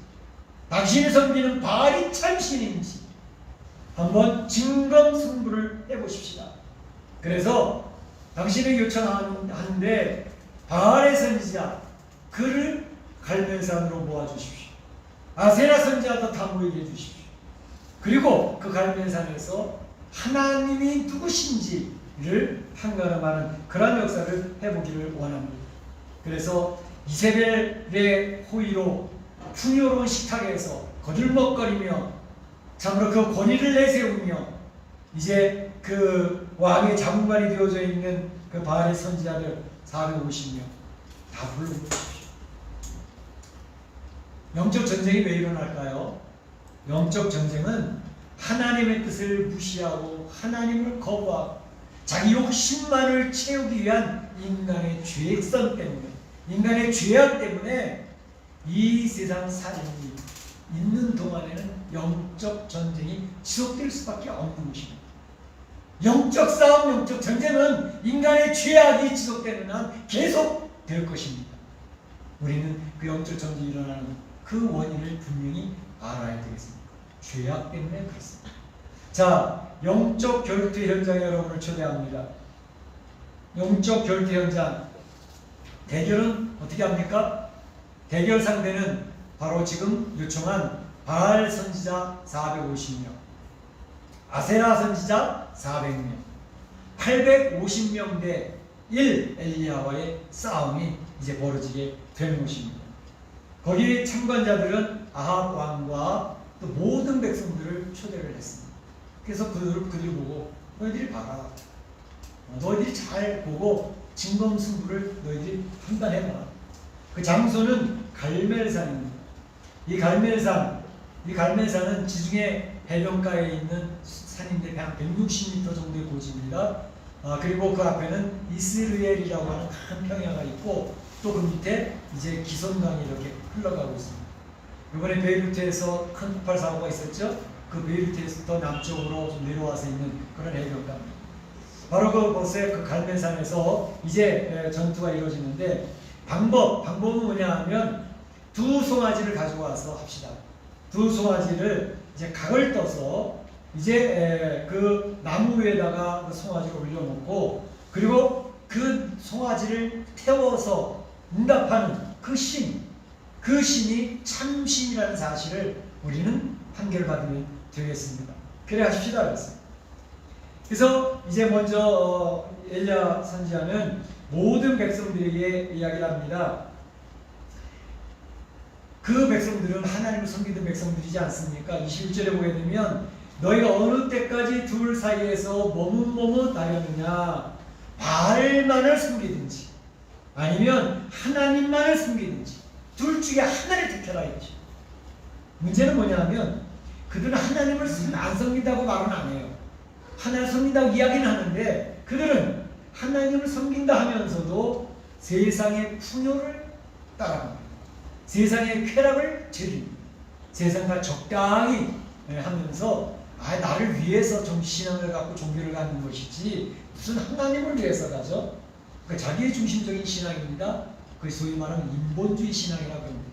당신이 섬기는 바알이 참신인지 한번 진검승부를 해보십시다. 그래서 당신에게 요청하는데 바알의 선지자 그를 갈멜산으로 모아주십시오. 아세라 선지자도 다 모이게 해주십시오. 그리고 그 갈멜산에서 하나님이 누구신지를 판가름하는 그런 역사를 해보기를 원합니다. 그래서 이세벨의 호의로 풍요로운 식탁에서 거들먹거리며 참으로 그 권위를 내세우며 이제 그 왕의 자문관이 되어져 있는 그 바알의 선지자들 450명 다 불러보십시오. 영적 전쟁이 왜 일어날까요? 영적 전쟁은 하나님의 뜻을 무시하고 하나님을 거부하고 자기 욕심만을 채우기 위한 인간의 죄성 때문에, 인간의 죄악 때문에 이 세상 살인이 있는 동안에는 영적 전쟁이 지속될 수밖에 없는 것입니다. 영적 싸움, 영적 전쟁은 인간의 죄악이 지속되는 한 계속 될 것입니다. 우리는 그 영적 전쟁이 일어나는 그 원인을 분명히 알아야 되겠습니다. 죄악 때문에 그렇습니다. 자, 영적 결투 현장에 여러분을 초대합니다. 영적 결투 현장, 대결은 어떻게 합니까? 대결 상대는 바로 지금 요청한 바알 선지자 450명, 아세라 선지자 400명, 850명 대 1 엘리야와의 싸움이 이제 벌어지게 되는 것입니다. 거기 참관자들은 아합 왕과 또 모든 백성들을 초대를 했습니다. 그래서 그들 보고 너희들이 봐라. 너희들이 잘 보고 진검승부를 너희들이 판단해봐. 그 장소는 갈멜산입니다. 이 갈멜산은 지중해 해변가에 있는 산인데 한 160m 정도의 고지입니다. 그리고 그 앞에는 이스르엘이라고 하는 큰 평야가 있고 또 그 밑에 이제 기손강이 이렇게 흘러가고 있습니다. 이번에 베이루트에서 큰 폭발 사고가 있었죠. 그 베이루트에서 더 남쪽으로 좀 내려와서 있는 그런 해변가입니다. 바로 그곳에 그 갈멜산에서 이제 전투가 이루어지는데 방법은 뭐냐 하면 두 송아지를 가져와서 합시다. 두 송아지를 이제 각을 떠서 이제 그 나무 위에다가 그 송아지를 올려놓고 그리고 그 송아지를 태워서 응답하는 그 신이 참신이라는 사실을 우리는 판결을 받으면 되겠습니다. 그래 하십시다. 그래서 이제 먼저 엘리야 선지자는 모든 백성들에게 이야기를 합니다. 그 백성들은 하나님을 섬기던 백성들이지 않습니까? 21절에 보게 되면 너희가 어느 때까지 둘 사이에서 머뭇머뭇하려느냐, 바알만을 섬기든지 아니면 하나님만을 섬기든지 둘 중에 하나를 택하라 했죠. 문제는 뭐냐면 그들은 하나님을 안 섬긴다고 말은 안 해요. 하나님을 섬긴다고 이야기는 하는데 그들은 하나님을 섬긴다 하면서도 세상의 풍요를 따라갑니다. 세상의 쾌락을 즐깁니다. 세상과 적당히 하면서 나를 위해서 좀 신앙을 갖고 종교를 갖는 것이지 무슨 하나님을 위해서 가죠? 그러니까 자기의 중심적인 신앙입니다. 그 소위 말하는 인본주의 신앙이라고 합니다.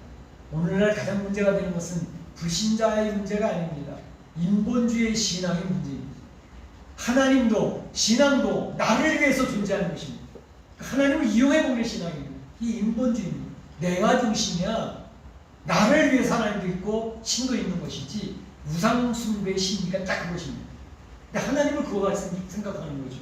오늘날 가장 문제가 되는 것은 불신자의 문제가 아닙니다. 인본주의 신앙의 문제입니다. 하나님도 신앙도 나를 위해서 존재하는 것입니다. 하나님을 이용해보는 신앙입니다. 이 인본주의입니다. 내가 중심이야. 나를 위해서 하나님도 있고 신도 있는 것이지 우상숭배의 심리가 딱 그것입니다. 근데 하나님을 그거 같이 생각하는 거죠.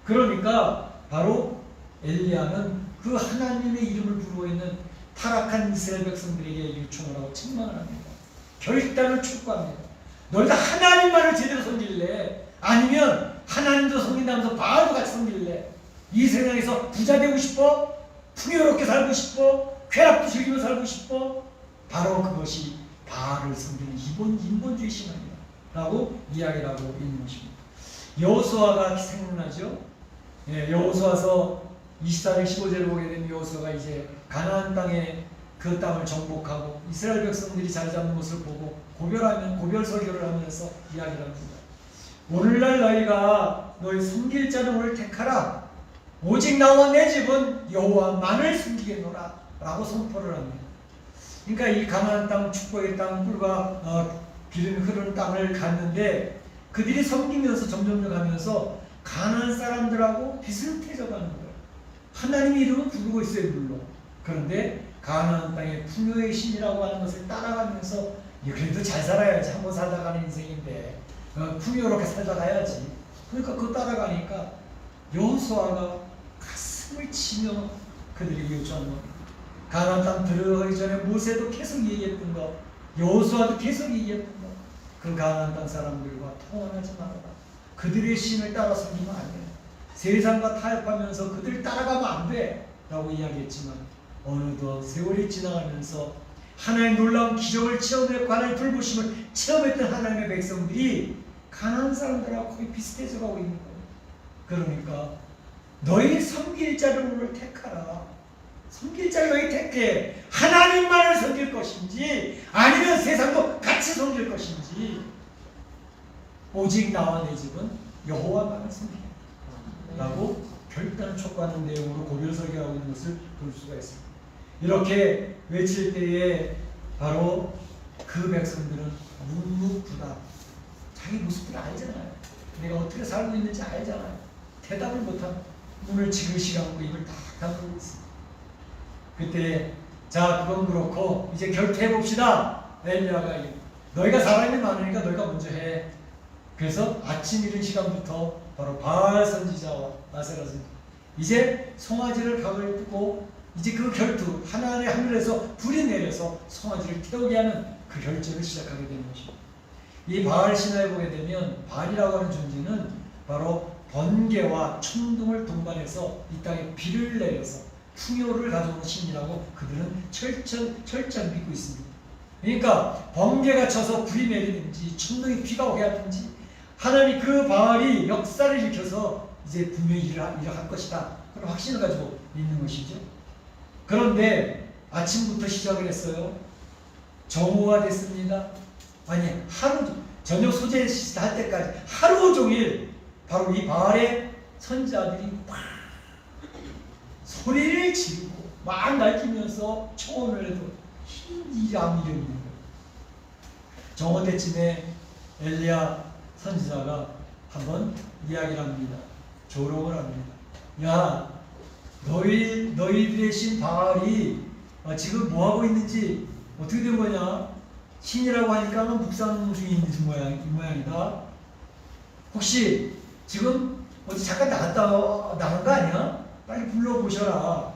그러니까 바로 엘리야는 그 하나님의 이름을 부르고 있는 타락한 이스라엘 백성들에게 요청을 하고 책망을 합니다. 결단을 촉구합니다. 너희가 하나님만을 제대로 섬길래? 아니면 하나님도 섬긴다면서 바알도 같이 섬길래? 이 세상에서 부자 되고 싶어? 풍요롭게 살고 싶어? 쾌락도 즐기며 살고 싶어? 바로 그것이 바알을 섬기는 인본주의 신앙이다 라고 이야기를 하고 있는 것입니다. 여호수아가 생각나죠? 여호수아서 24장 15절을 보게 되면 여호수아가 이제 가나안 땅에 그 땅을 정복하고 이스라엘 백성들이 자리 잡는 것을 보고 고별 설교를 하면서 이야기를 합니다. 오늘날 너희가 너희 섬길 자를 오늘 택하라. 오직 나와 내 집은 여호와만을 섬기겠노라 라고 선포를 합니다. 그러니까 이 가나안 땅, 축복의 땅, 꿀과 기름이 흐르는 땅을 갔는데 그들이 섬기면서 점점 가면서 가나안 사람들하고 비슷해져 가는 거예요. 하나님의 이름은 부르고 있어요, 물론. 그런데 가나안 땅의 풍요의 신이라고 하는 것을 따라가면서 그래도 잘 살아야지. 한번 살다 가는 인생인데 풍요롭게 살다 가야지. 그러니까 그거 따라가니까 여호수아가 가슴을 치며 그들에게 요청하는 겁니다. 가나안 땅 들어가기 전에 모세도 계속 얘기했던 거, 여호수아도 계속 얘기했던 거, 그 가나안 땅 사람들과 통혼하지 말아라. 그들의 신을 따라 섬기면 안 돼. 세상과 타협하면서 그들을 따라가면 안 돼 라고 이야기했지만 어느덧 세월이 지나가면서 하나님의 놀라운 기적을 체험했고 하나님의 돌보심을 체험했던 하나님의 백성들이 가나안 사람들하고 거의 비슷해져 가고 있는 거예요. 그러니까 너희 섬길 자를 오늘 택하라. 섬길 자를 너희 택해. 하나님만을 섬길 것인지 아니면 세상도 같이 섬길 것인지 오직 나와 내 집은 여호와만을 섬기라 라고 결단을 촉구하는 내용으로 고별 설교하고 있는 것을 볼 수가 있습니다. 이렇게 외칠 때에 바로 그 백성들은 묵묵부답, 자기 모습을 알잖아요. 내가 어떻게 살고 있는지 알잖아요. 대답을 못하고 눈을 지그시 감고 입을 딱 닫고 있습니다. 그때 자 그건 그렇고 이제 결투해봅시다. 엘리야가 너희가 사람이 많으니까 너희가 먼저 해. 그래서 아침 이른 시간부터 바로 바알 선지자와 아세라 선지자 이제 송아지를 각을 뜨고 이제 그 결투, 하나님의 하늘에서 불이 내려서 송아지를 태우게 하는 그 결전을 시작하게 되는 것입니다. 이 바알 신화에 보게 되면 바알이라고 하는 존재는 바로 번개와 천둥을 동반해서 이 땅에 비를 내려서 풍요를 가져오는 신이라고 그들은 철저히 믿고 있습니다. 그러니까 번개가 쳐서 불이 내리든지 천둥이 비가 오게 하든지 하나님 그 바알이 역사를 일으켜서 이제 분명히 일을 할 것이다. 그런 확신을 가지고 믿는 것이죠. 그런데 아침부터 시작을 했어요. 정오가 됐습니다. 아니 저녁 소재 할 때까지 하루 종일 바로 이 바알의 선지자들이 막 소리를 지르고 막 날뛰면서 초원을 해도 일이 아무 일이 없는 거예요. 정오 때쯤에 엘리야 선지자가 한번 이야기를 합니다. 조롱을 합니다. 야, 너희들의 신 바알이 지금 뭐 하고 있는지 어떻게 된 거냐? 신이라고 하니까 묵상 중에 있는 모양이다. 혹시 지금 어디 잠깐 나간 거 아니야? 빨리 불러보셔라.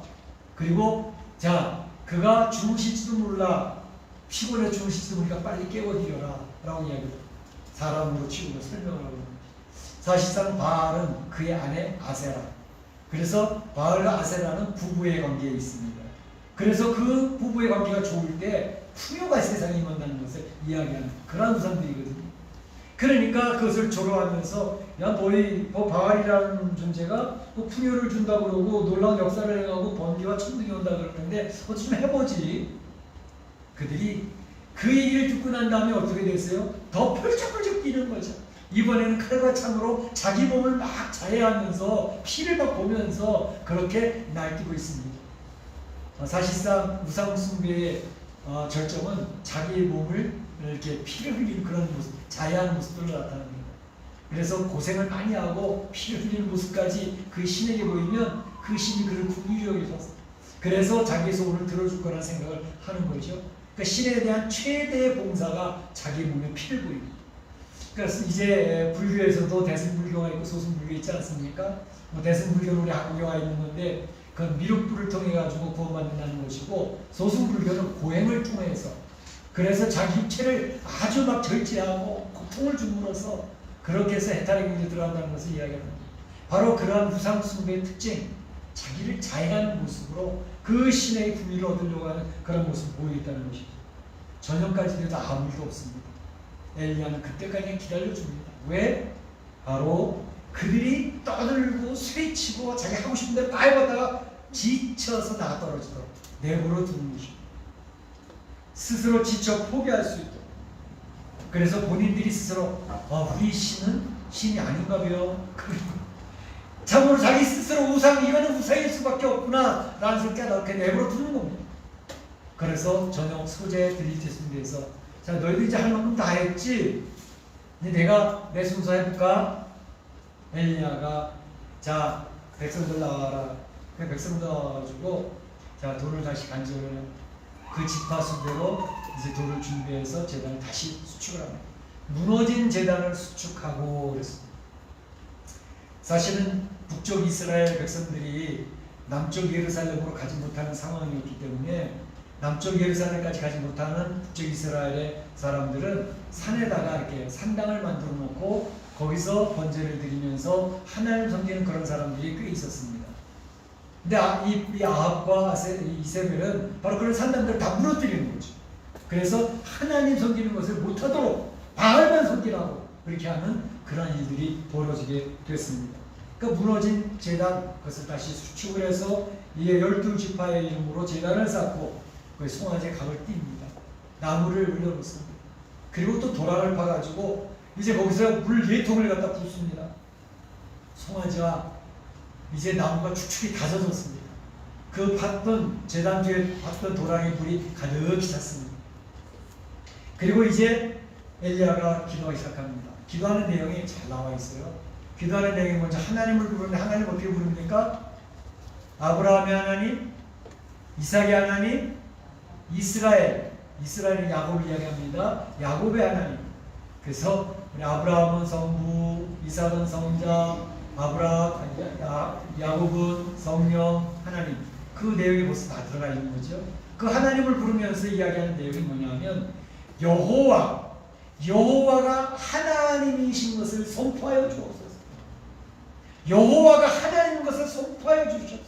그리고 자, 그가 주무실지도 몰라. 피곤해 주무실지도 모르니까 빨리 깨워드려라. 라고 이야기해요. 사람으로 치고 설명을 하고 있습니다. 사실상 바알은 그의 아내 아세라. 그래서 바알과 아세라는 부부의 관계에 있습니다. 그래서 그 부부의 관계가 좋을 때 풍요가 세상에 임한다는 것을 이야기하는 그런 우상들이거든요. 그러니까 그것을 조롱하면서 야 너희 바알이라는 존재가 풍요를 준다고 그러고 놀라운 역사를 행하고 번개와 천둥이 온다 그러는데 어떻게 좀 해보지. 그들이 그 얘기를 듣고 난 다음에 어떻게 됐어요? 더 펄쩍펄쩍 뛰는 거죠. 이번에는 칼과 창으로 자기 몸을 막 자해하면서 피를 막 보면서 그렇게 날뛰고 있습니다. 사실상 우상 숭배의 절정은 자기의 몸을 이렇게 피를 흘리는 그런 모습, 자해하는 모습들을 나타납니다. 그래서 고생을 많이 하고 피를 흘리는 모습까지 그 신에게 보이면 그 신이 그를 긍휼히 여기셨어요. 그래서 자기의 소원을 들어줄 거라는 생각을 하는 거죠. 그러니까 신에 대한 최대의 봉사가 자기 몸에 피를 보입니다. 그래서 이제 불교에서도 대승불교가 있고 소승불교 있지 않습니까? 대승불교는 우리 한국에 와 있는 건데 그건 미륵불을 통해 가지고 구원받는다는 것이고 소승불교는 고행을 통해서 그래서 자기 육체를 아주 막 절제하고 고통을 줌으로써 그렇게 해서 해탈의 경지에 들어간다는 것을 이야기합니다. 바로 그러한 우상 숭배의 특징, 자기를 자해하는 모습으로 그 신의 분위를 얻으려고 하는 그런 모습을 보이겠다는 것이죠. 저녁까지 돼도 아무 일도 없습니다. 엘리야는 그때까지 기다려줍니다. 왜? 바로 그들이 떠들고 소리치고 자기 하고 싶은 대로 다 해봤다가 지쳐서 나가 떨어지도록 내버려 두는 것입니다. 스스로 지쳐 포기할 수 있도록. 그래서 본인들이 스스로 우리 신은 신이 아닌가 봐요. 참으로 자기 스스로 이거는 우상일 수밖에 없구나 라는 걸 깨닫게 내버려 두는 겁니다. 그래서 저녁 소재에 들릴 때쯤 돼서 자 너희들 이제 할 만큼 다 했지? 이제 내가 내 순서 해볼까? 엘리야가 자 백성들 나와라. 그 백성들 나와가지고 자 돌을 다시 간직을 그 지파수대로 이제 돌을 준비해서 제단을 다시 수축을 합니다. 무너진 제단을 수축하고 그랬습니다. 사실은 북쪽 이스라엘 백성들이 남쪽 예루살렘으로 가지 못하는 상황이었기 때문에 남쪽 예루살렘까지 가지 못하는 북쪽 이스라엘의 사람들은 산에다가 이렇게 산당을 만들어 놓고 거기서 번제를 드리면서 하나님 섬기는 그런 사람들이 꽤 있었습니다. 근데 이 아합과 이세벨은 바로 그런 산당들을 다 무너뜨리는 거죠. 그래서 하나님 섬기는 것을 못하도록 바알만 섬기라고 그렇게 하는 그런 일들이 벌어지게 됐습니다. 그 무너진 제단 그것을 다시 수축을 해서 이에 12지파의 이름으로 제단을 쌓고 그 송아지의 각을 띱니다. 나무를 올려놓습니다. 그리고 또 도랑을 파가지고 이제 거기서 물 4통을 갖다 붓습니다. 송아지와 이제 나무가 축축이 다 젖었습니다. 그 팠던 제단 뒤에 팠던 도랑에 물이 가득히 찼습니다. 그리고 이제 엘리야가 기도하기 시작합니다. 기도하는 내용이 잘 나와 있어요. 기도하는 내용이 먼저 하나님을 부르는데 하나님 어떻게 부릅니까? 아브라함의 하나님, 이삭의 하나님, 이스라엘이 야곱을 이야기합니다. 야곱의 하나님. 그래서 우리 아브라함은 성부, 이삭은 성자, 야곱은 성령 하나님. 그 내용이 벌써 다 들어가 있는 거죠. 그 하나님을 부르면서 이야기하는 내용이 뭐냐면 여호와가 하나님이신 것을 선포하여 주옵소서. 여호와가 하나님인 것을 선포하여 주시옵소서.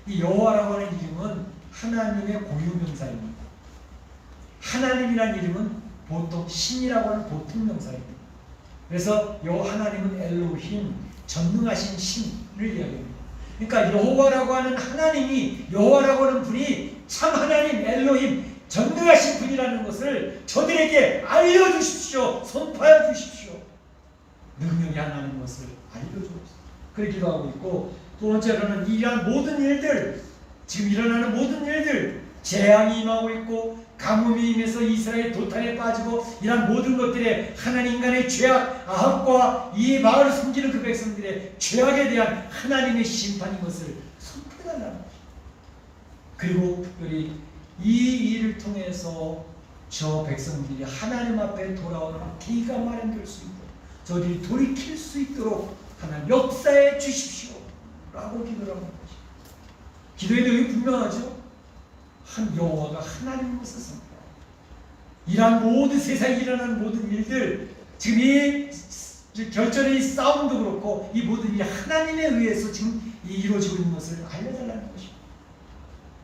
이 여호와라고 하는 이름은 하나님의 고유명사입니다. 하나님이라는 이름은 보통 신이라고 하는 보통 명사입니다. 그래서 하나님은 엘로힘, 전능하신 신을 이야기합니다. 그러니까 여호와라고 하는 하나님이, 여호와라고 하는 분이 참 하나님 엘로힘, 전능하신 분이라는 것을 저들에게 알려주십시오. 선포해 주십시오. 능력이 하나님 것을 알려주옵소서. 그렇게 기도하고 있고, 두 번째로는 이러한 모든 일들, 지금 일어나는 모든 일들, 재앙이 임하고 있고 가뭄이 임해서 이스라엘 도탄에 빠지고 이러한 모든 것들에 하나님 인간의 죄악, 아합과 이 마을을 섬기는 그 백성들의 죄악에 대한 하나님의 심판인 것을 선포해달라는 것입니다. 그리고 특별히 이 일을 통해서 저 백성들이 하나님 앞에 돌아오는 기회가 마련될 수 있도록, 저들이 돌이킬 수 있도록 하나님 역사해 주십시오 라고 기도를 하는 것입니다. 기도의 내용이 분명하죠. 한 여호와가 하나님인 것을 선포하고, 이러한 모든 세상에 일어나는 모든 일들, 지금 이 결전의 이 싸움도 그렇고 이 모든 일이 하나님에 의해서 지금 이루어지고 있는 것을 알려달라는 것입니다.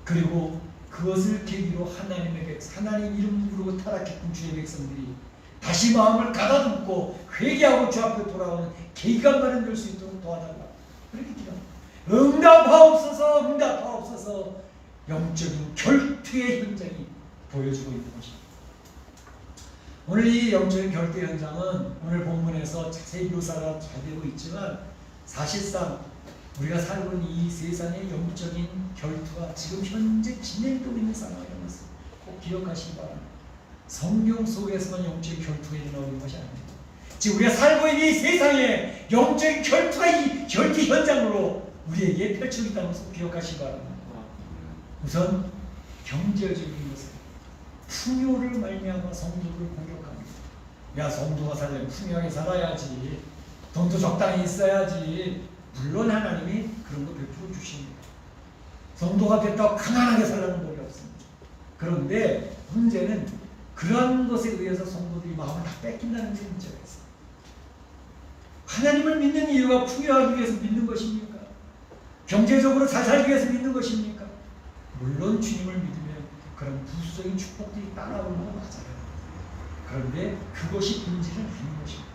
그리고 그것을 계기로 하나님 이름 부르고 타락했던 주의 백성들이 다시 마음을 가다듬고 회개하고 주 앞에 돌아오는 계기가 마련될 수 있도록 도와달라, 그렇게 기도합니다. 응답하옵소서, 응답하옵소서. 영적인 결투의 현장이 보여주고 있는 것입니다. 오늘 이 영적인 결투의 현장은 오늘 본문에서 자세히 묘사가 잘 되고 있지만, 사실상 우리가 살고 있는 이 세상의 영적인 결투가 지금 현재 진행되고 있는 상황이라는 것을 꼭 기억하시기 바랍니다. 성경 속에서만 영적인 결투가 일어나는 것이 아닙니다. 지금 우리가 살고 있는 이 세상에 영적인 결투가 이 결투 현장으로 우리에게 펼쳐지고 있다는 것을 기억하시기 바랍니다. 우선 경제적인 것은 풍요를 말미암아 성도를 공격합니다. 야, 성도가 살려면 풍요하게 살아야지, 돈도 적당히 있어야지. 물론 하나님이 그런 거 베풀어 주십니다. 성도가 됐다고 가난하게 살라는 법이 없습니다. 그런데 문제는 그런 것에 의해서 성도들이 마음을 다 뺏긴다는 게 문제가 있어요. 하나님을 믿는 이유가 풍요하기 위해서 믿는 것입니까? 경제적으로 잘 살기 위해서 믿는 것입니까? 물론 주님을 믿으면 그런 부수적인 축복들이 따라오는 건 맞아요. 그런데 그것이 본질은 아닌 것입니다.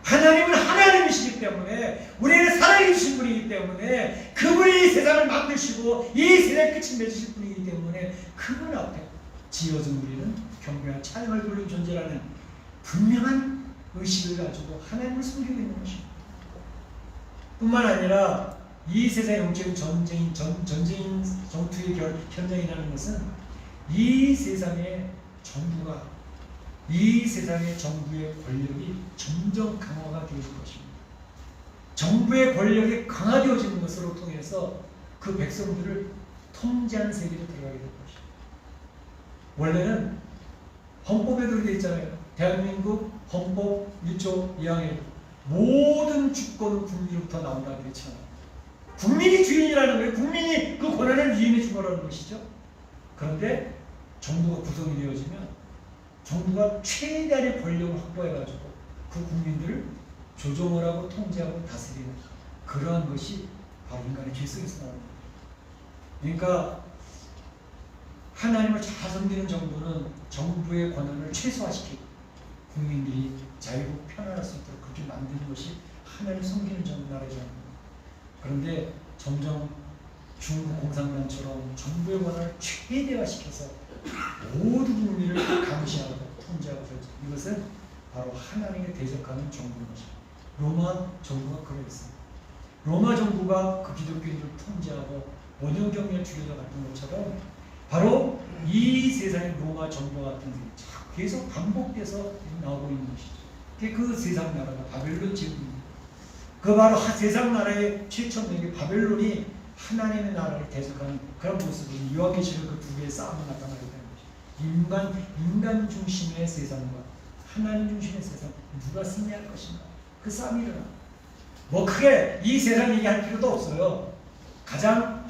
하나님은 하나님이시기 때문에, 우리는 살아계신 분이기 때문에, 그분이 이 세상을 만드시고 이 세상의 끝을 맺으실 분이기 때문에 그분 앞에 지어진 우리는 경배와 찬양을 돌리는 존재라는 분명한 의식을 가지고 하나님을 섬기고 있는 것입니다. 뿐만 아니라 이 세상의 영적인 전쟁인 전투의 현장이라는 것은 이 세상의 정부가, 이 세상의 정부의 권력이 점점 강화가 되어질 것입니다. 정부의 권력이 강화되어지는 것으로 통해서 그 백성들을 통제하는 세계로 들어가게 될 것입니다. 원래는 헌법에도 되어 있잖아요. 대한민국 헌법 1조 2항에 모든 주권은 국민으로부터 나온다고 했잖아요. 국민이 주인이라는 거예요. 국민이 그 권한을 위임해 준 거라는 것이죠. 그런데 정부가 구성이 되어지면 정부가 최대한의 권력을 확보해가지고 그 국민들을 조종을 하고 통제하고 다스리는 그러한 것이 바로 인간의 죄 속에서 나옵니다. 그러니까 하나님을 잘 섬기는 정부는 정부의 권한을 최소화시키고 국민들이 자유롭고 편안할 수 있도록 그렇게 만드는 것이 하나님 섬기는 나라죠. 그런데 점점 중국 공산당처럼 정부의 권한을 최대화시켜서 모든 국민을 감시하고 통제하고 그러죠. 이것은 바로 하나님에 대적하는 정부인 것입니다. 로마 정부가 그랬습니다. 로마 정부가 그 기독교인을 통제하고 원형경멸 주의자 같은 것처럼 바로 이 세상의 로마 정부와 같은 일이 계속 반복돼서 나오고 있는 것이죠. 그 세상 나라가 바벨론 제국입니다. 그 바로 세상 나라의 최초 명이 바벨론이 하나님의 나라를 대적하는 그런 모습을 요한계시록 그 두 개의 싸움이 나타나게 되는 것이죠. 인간 중심의 세상과 하나님 중심의 세상, 누가 승리할 것인가? 그 싸움이 일어나. 뭐 크게 이 세상 얘기할 필요도 없어요. 가장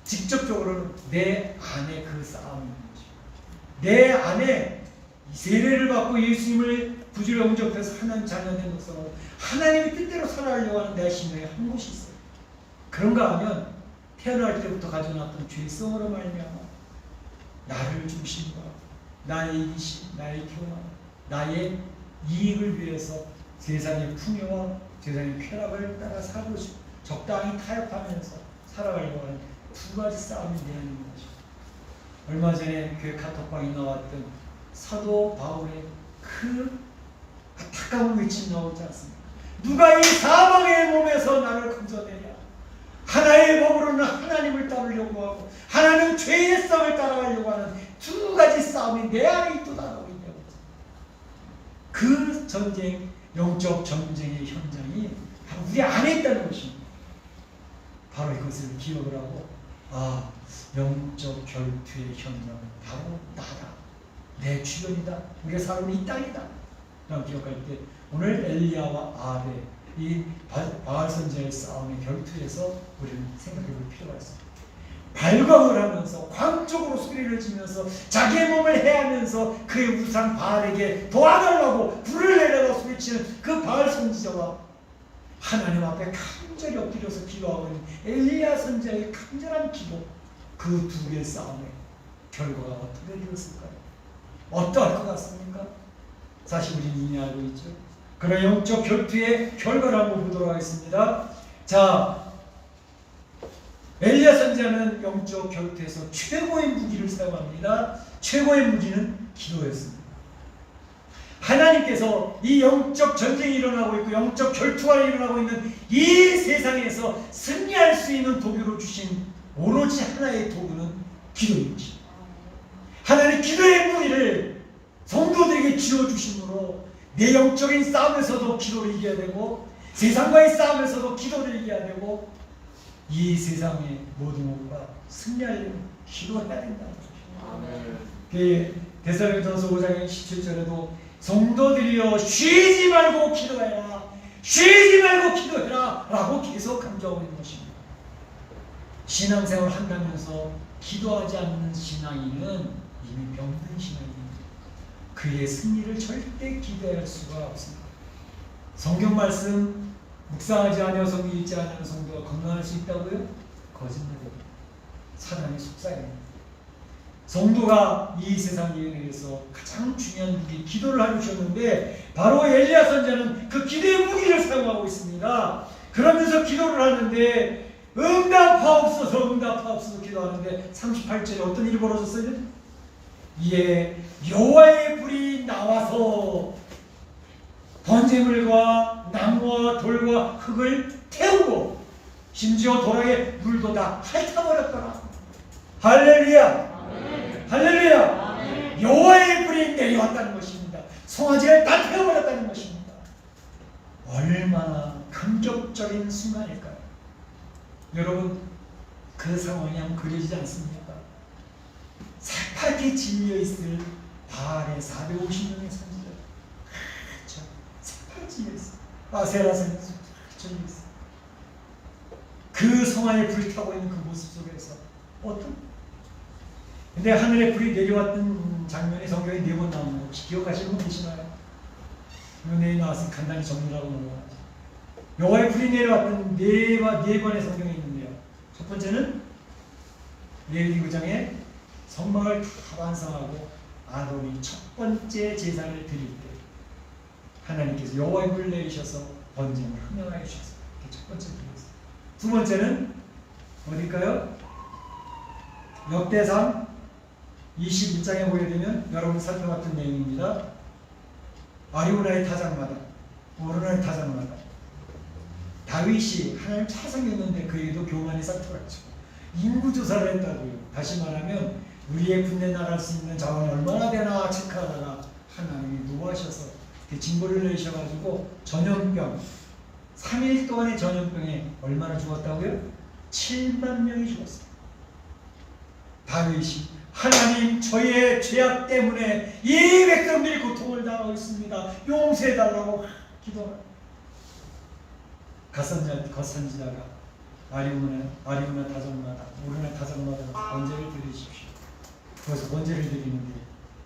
직접적으로는 내 안에 그 싸움인 거죠. 내 안에 세례를 받고 예수님을 구주로 영접해서 하나님 자녀된 목사로 하나님의 뜻대로 살아가려고 하는 내 심령에 한 곳이 있어요. 그런가 하면 태어날 때부터 가져놨던 죄성으로 말미암아 나를 중심과 나의 이기심, 나의 교만, 나의 이익을 위해서 세상의 풍요와 세상의 쾌락을 따라 살고 적당히 타협하면서 살아가려고 하는 두 가지 싸움이 되는 거죠. 얼마 전에 교회 카톡방에 나왔던 사도 바울의 그 안타까운 외침 나오지 않습니까? 누가 이 사망의 몸에서 나를 건져내랴. 하나의 법으로는 하나님을 따르려고 하고 하나는 죄의 썩을 따라가려고 하는 두 가지 싸움이 내 안에 또다가고 있다고. 그 전쟁, 영적 전쟁의 현장이 바로 우리 안에 있다는 것입니다. 바로 이것을 기억을 하고 영적 결투의 현장은 바로 나다. 내 주변이다. 우리가 살고 있는 이 땅이다. 라고 기억할 때 오늘 엘리야와 아합의 이 바알 선지자의 싸움의 결투에서 우리는 생각해 볼 필요가 있습니다. 발광을 하면서 광적으로 소리를 지면서 자기의 몸을 해하면서 그의 우상 바알에게 도와달라고 불을 내려다 소리치는 그 바알 선지자와 하나님 앞에 간절히 엎드려서 기도하고 있는 엘리야 선지자의 간절한 기도, 그 두 개의 싸움의 결과가 어떻게 되었을까요? 어떠할 것 같습니까? 사실 우리는 이미 알고 있죠. 그런 영적 결투의 결과를 한번 보도록 하겠습니다. 자, 엘리야 선지자는 영적 결투에서 최고의 무기를 사용합니다. 최고의 무기는 기도였습니다. 하나님께서 이 영적 전쟁이 일어나고 있고 영적 결투가 일어나고 있는 이 세상에서 승리할 수 있는 도구로 주신 오로지 하나의 도구는 기도입니다. 하나님 기도의 무기를 성도들에게 쥐어주심으로 내 영적인 싸움에서도 기도를 이겨야 되고 세상과의 싸움에서도 기도를 이겨야 되고 이 세상의 모든 것과 승리하려면 기도해야 된다는 것입니다. 데살로니가전서 5장 17절에도 성도들이여 쉬지 말고 기도해라, 쉬지 말고 기도해라 라고 계속 강조하고 있는 것입니다. 신앙생활을 한다면서 기도하지 않는 신앙인은 이미 병든 신앙입니다. 그의 승리를 절대 기대할 수가 없습니다. 성경 말씀 묵상하지 않으며 성경 읽지 않는 성도가 건강할 수 있다고요? 거짓말입니다. 사단의 속삭입니다. 성도가 이 세상 예배에서 가장 중요한 무기 기도를 하셨는데 바로 엘리야 선지자는 그 기도의 무기를 사용하고 있습니다. 그러면서 기도를 하는데 응답하옵소서 기도하는데 38절에 어떤 일이 벌어졌어요? 이에 여호와의 불이 나와서 번제물과 나무와 돌과 흙을 태우고 심지어 도랑에 물도 다 핥아버렸더라. 할렐루야! 아멘. 할렐루야! 아멘. 여호와의 불이 내려왔다는 것입니다. 송아지를 다 태워버렸다는 것입니다. 얼마나 감격적인 순간일까요? 여러분, 그 상황이 한번 그려지지 않습니까? 새파랗게 질려있을 바알의 450명의 선지자, 새파랗게 질려있어요. 아세라선이 질려있어요. 그 성안에 불이 타고 있는 그 모습 속에서 근데 하늘에 불이 내려왔던 장면이 성경에 4번 나오는 거 혹시 기억하시는 분 계시나요? 내일 나왔으니 간단히 정리하고 넘어가죠. 여호와의 불이 내려왔던 4번의 성경에 있는데요. 첫 번째는 레위기 9장에 성막을 다 완성하고 아론이 첫 번째 제사를 드릴 때 하나님께서 여호와의 불을 내리셔서 번제물을 흥명하여 주셨어요. 그게 첫 번째 불이었어요. 두 번째는 어딜까요? 역대상 21장에 보게 되면 여러분 살펴봤던 내용입니다. 아리우나의 타작마다 오르나의 타작마다 다윗이 하나님 차성했는데 그에도 교만이 싹트었죠. 인구조사를 했다고요. 다시 말하면 우리의 군대 나갈 수 있는 자원이 얼마나 되나 체크하다가 하나님이 노하셔서 징벌을 내셔가지고 전염병 3일 동안의 전염병에 얼마나 죽었다고요? 7만 명이 죽었어요. 다윗이 하나님 저의 죄악 때문에 이 백성들이 고통을 당하고 있습니다. 용서해달라고 기도합니다. 갓선지자가 아리우나 다정마다 우르나 다정마다 번제를 드리십시오. 거기서 번제를 드리는데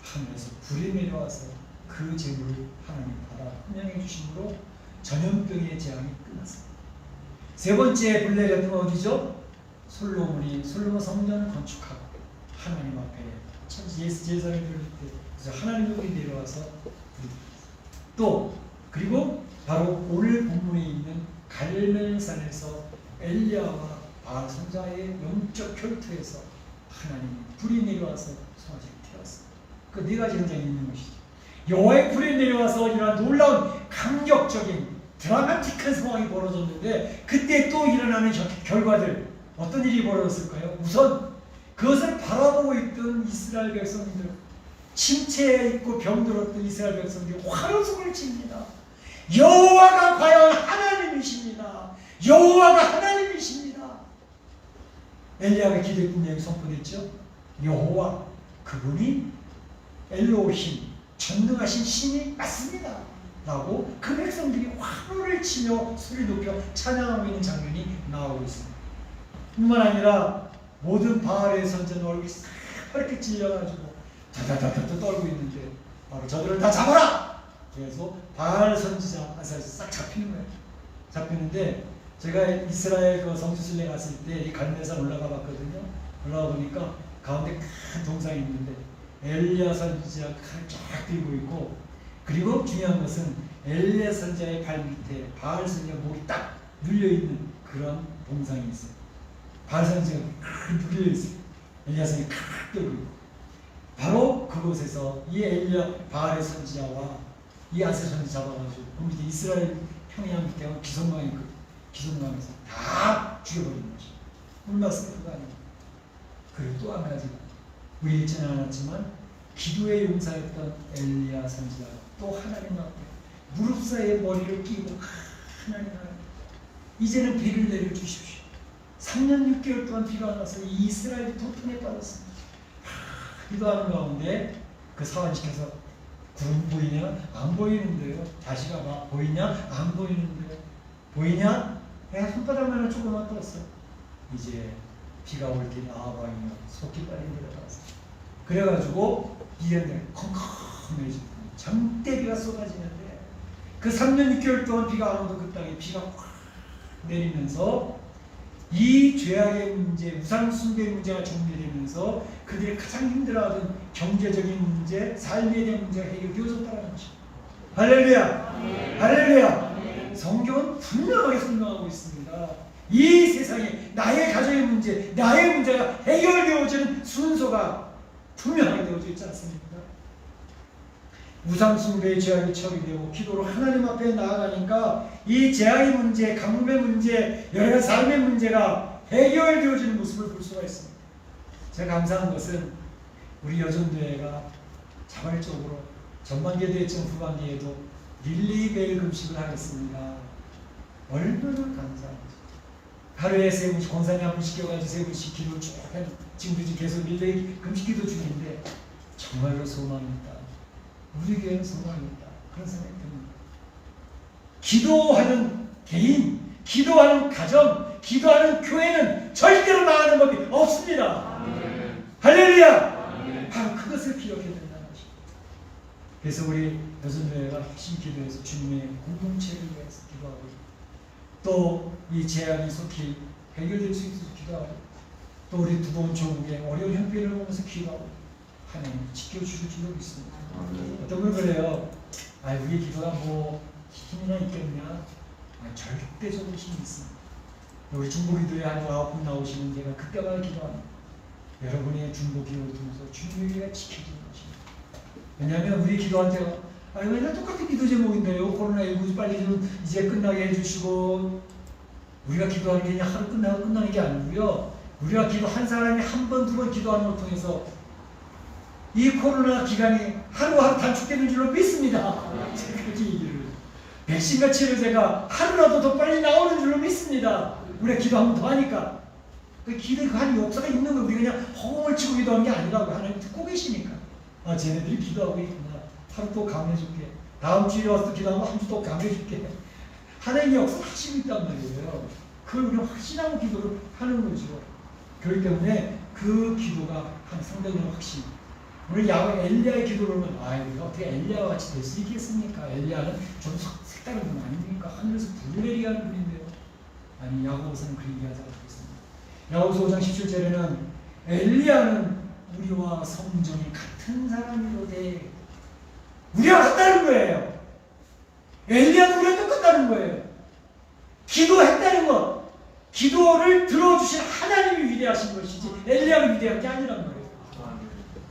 하늘에서 불이 내려와서 그 제물을 하나님 받아 분양해 주심으로 전염병의 재앙이 끝났습니다. 세 번째 불 내렸던 건 어디죠? 솔로몬 성전을 건축하고 하나님 앞에 예수 제사를 드릴 때 그래서 하나님의 불이 내려와서 또 그리고 바로 오늘 본문에 있는 갈멜산에서 엘리야와 바알 선자의 영적 혈투에서 하나님이 불이 내려와서 소아지를 태웠습니다. 그 네 가지 현장이 있는 것이죠. 여호와의 불이 내려와서 이러한 놀라운 감격적인 드라마틱한 상황이 벌어졌는데 그때 또 일어나는 결과들 어떤 일이 벌어졌을까요? 우선 그것을 바라보고 있던 이스라엘 백성들 침체에 있고 병들었던 이스라엘 백성들이 환호성을 칩니다. 여호와가 과연 하나님이십니다. 여호와가 하나님이십니다. 엘리야가 기도에 분명히 선포됐죠. 여호와 그분이 엘로힘 전능하신 신이 맞습니다 라고 그 백성들이 환호를 치며 소리 높여 찬양하고 있는 장면이 나오고 있습니다. 뿐만 아니라 모든 바알의 선자는 얼굴이 새파랗게 찔려가지고 다다다다 떨고 있는데 바로 저들을 다 잡아라! 그래서 바알 선지자 아사에서 싹 잡히는 거예요. 잡히는데 제가 이스라엘 그 성지순례 갔을 때 이 갈멜산 올라가 봤거든요. 올라가 보니까 가운데 큰 동상이 있는데 엘리야 선지자가 칼을 쫙 들고 있고 그리고 중요한 것은 엘리야 선지자의 발 밑에 바알 선지자 목이 딱 눌려있는 그런 동상이 있어요. 바알 선지자가 눌려 있어요. 엘리야 선지자가 들고 있고 바로 그곳에서 이 엘리야 바알의 선지자와 이 아세 선지자 잡아가지고 그 밑에 이스라엘 평양 밑에 기성강이 있거든요. 기성강에서 다 죽여버린 거죠. 꿀마스크가 아니고. 그리고 또 한 가지가 우리 읽지는 않았지만 기도에 용사였던 엘리야 선지자가 또 하나님 앞에 무릎 사이에 머리를 끼고 하나님 이제는 비를 내려주십시오. 3년 6개월 동안 비가 안 와서 이 이스라엘이 도통에 빠졌습니다. 기도하는 가운데 그 사환시켜서 구름 보이냐? 안 보이는데요. 다시 가봐. 보이냐? 안 보이는데요. 보이냐? 내가 손바닥만한 조금만 떴어. 이제 비가 올 길이 아방이며 속기 빨리 내려가서 그래가지고 이랬는데 컴컴해지고 장대비가 쏟아지는데 그 3년 6개월 동안 비가 안 오던 그 땅에 비가 확 내리면서 이 죄악의 문제, 우상숭배의 문제가 정리되면서 그들이 가장 힘들어하던 경제적인 문제, 삶에 대한 문제가 해결되어졌다는 것입니다. 할렐루야! 할렐루야! 성경은 분명하게 설명하고 있습니다. 이 세상에 나의 가정의 문제, 나의 문제가 해결되어지는 순서가 분명하게 되어져 있지 않습니까? 우상숭배의 죄악이 처리되고 기도로 하나님 앞에 나아가니까 이 죄악의 문제, 가뭄의 문제, 여러 가지 삶의 문제가 해결되어지는 모습을 볼 수가 있습니다. 제가 감사한 것은 우리 여전대회가 자발적으로 전반기에도 했지만 후반기에도 릴레이 벨 금식을 하겠습니다. 얼마나 감사합니다. 하루에 3분씩 권사님 한 분씩 껴가지고 3분씩 기도를 쭉 하는 지금도 계속 릴레이 금식 기도 중인데 정말로 소망입니다. 우리 교회는 소망입니다. 그런 생각이 듭니다. 기도하는 개인, 기도하는 가정, 기도하는 교회는 절대로 망하는 법이 없습니다. 할렐루야! 바로 그것을 기억해야 된다는 것입니다. 그래서 우리 여전교회가 핵심 기도해서 주님의 공동체를 위해서 기도하고 또 이 재앙이 속히 해결될 수 있어서 기도하고 또 우리 두번 조국의 어려운 형편을 보면서 기도하고 하나님 지켜주실 줄로 믿습니다. 어떤 분 그래요. 우리 기도가 뭐 힘이나 있겠냐? 절대적으로 힘이 있습니다. 우리 중보기도에 한 9분 나오시는 제가 그때마다 기도합니다. 여러분의 중보 기도를 통해서 주님의 기회가 지켜지는 것입니다. 왜냐하면 우리 기도한 제가 맨날 똑같은 기도 제목인데요. 코로나19 빨리 좀 이제 끝나게 해주시고 우리가 기도하는 게 그냥 하루 끝나고 끝나는 게 아니고요. 우리가 기도 한 사람이 한 번, 두 번 기도하는 걸 통해서 이 코로나 기간이 하루하루 단축되는 줄로 믿습니다. 제가 그렇게 얘기를 백신과 치료제가 하루라도 더 빨리 나오는 줄로 믿습니다. 우리가 기도 한 번 더 하니까 그 기도가 한 역사가 있는 거예요. 우리가 그냥 허공을 치고 기도하는 게 아니라고 하나님 듣고 계시니까 쟤네들이 기도하고 있구나. 하루 또 강해줄게. 다음 주에 와서 또 기도하면 한 주 또 강해줄게. 하나님의 역사를 하시고 있단 말이에요. 그걸 우리가 확신하고 기도를 하는 거죠. 그렇기 때문에 그 기도가 상당히 확신. 우리 야곱 엘리야의 기도를 보면 우리가 어떻게 엘리야와 같이 될 수 있겠습니까? 엘리야는 좀 색다른 분 아닙니까? 하늘에서 불을 내리게 하는 분인데요. 아니, 야고보서는 그렇게 얘기하지 않고 있습니다. 야고보서 5장 17절에는 엘리야는 우리와 성정이 같은 사람이로되 우리와 같다는 거예요. 엘리야는 우리와 똑같다는 거예요. 기도했다는 것, 기도를 들어주신 하나님이 위대하신 것이지 엘리야가 위대한 게 아니란 거예요.